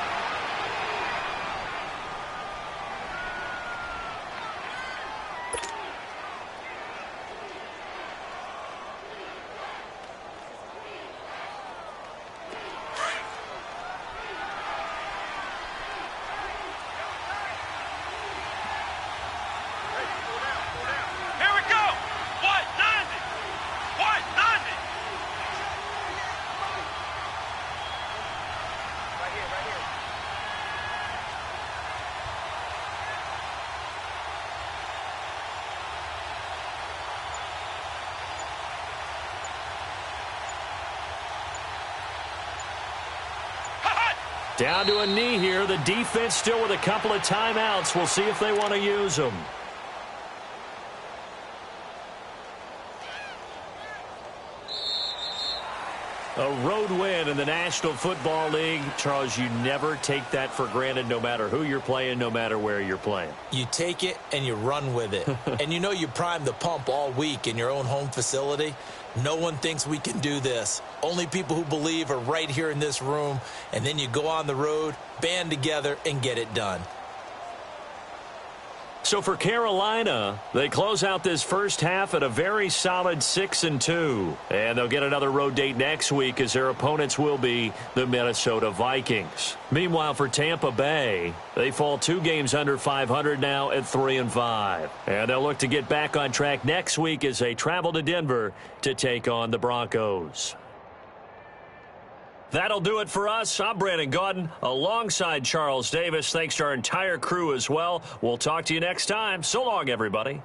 Down to a knee here. The defense still with a couple of timeouts. We'll see if they want to use them. A road win in the National Football League. Charles, you never take that for granted, no matter who you're playing, no matter where you're playing. You take it and you run with it. And you know you primed the pump all week in your own home facility. No one thinks we can do this. Only people who believe are right here in this room. And then you go on the road, band together, and get it done. So for Carolina, they close out this first half at a very solid 6-2. And they'll get another road date next week as their opponents will be the Minnesota Vikings. Meanwhile, for Tampa Bay, they fall 2 games under 500 now at 3-5. And they'll look to get back on track next week as they travel to Denver to take on the Broncos. That'll do it for us. I'm Brandon Gaudin alongside Charles Davis. Thanks to our entire crew as well. We'll talk to you next time. So long, everybody.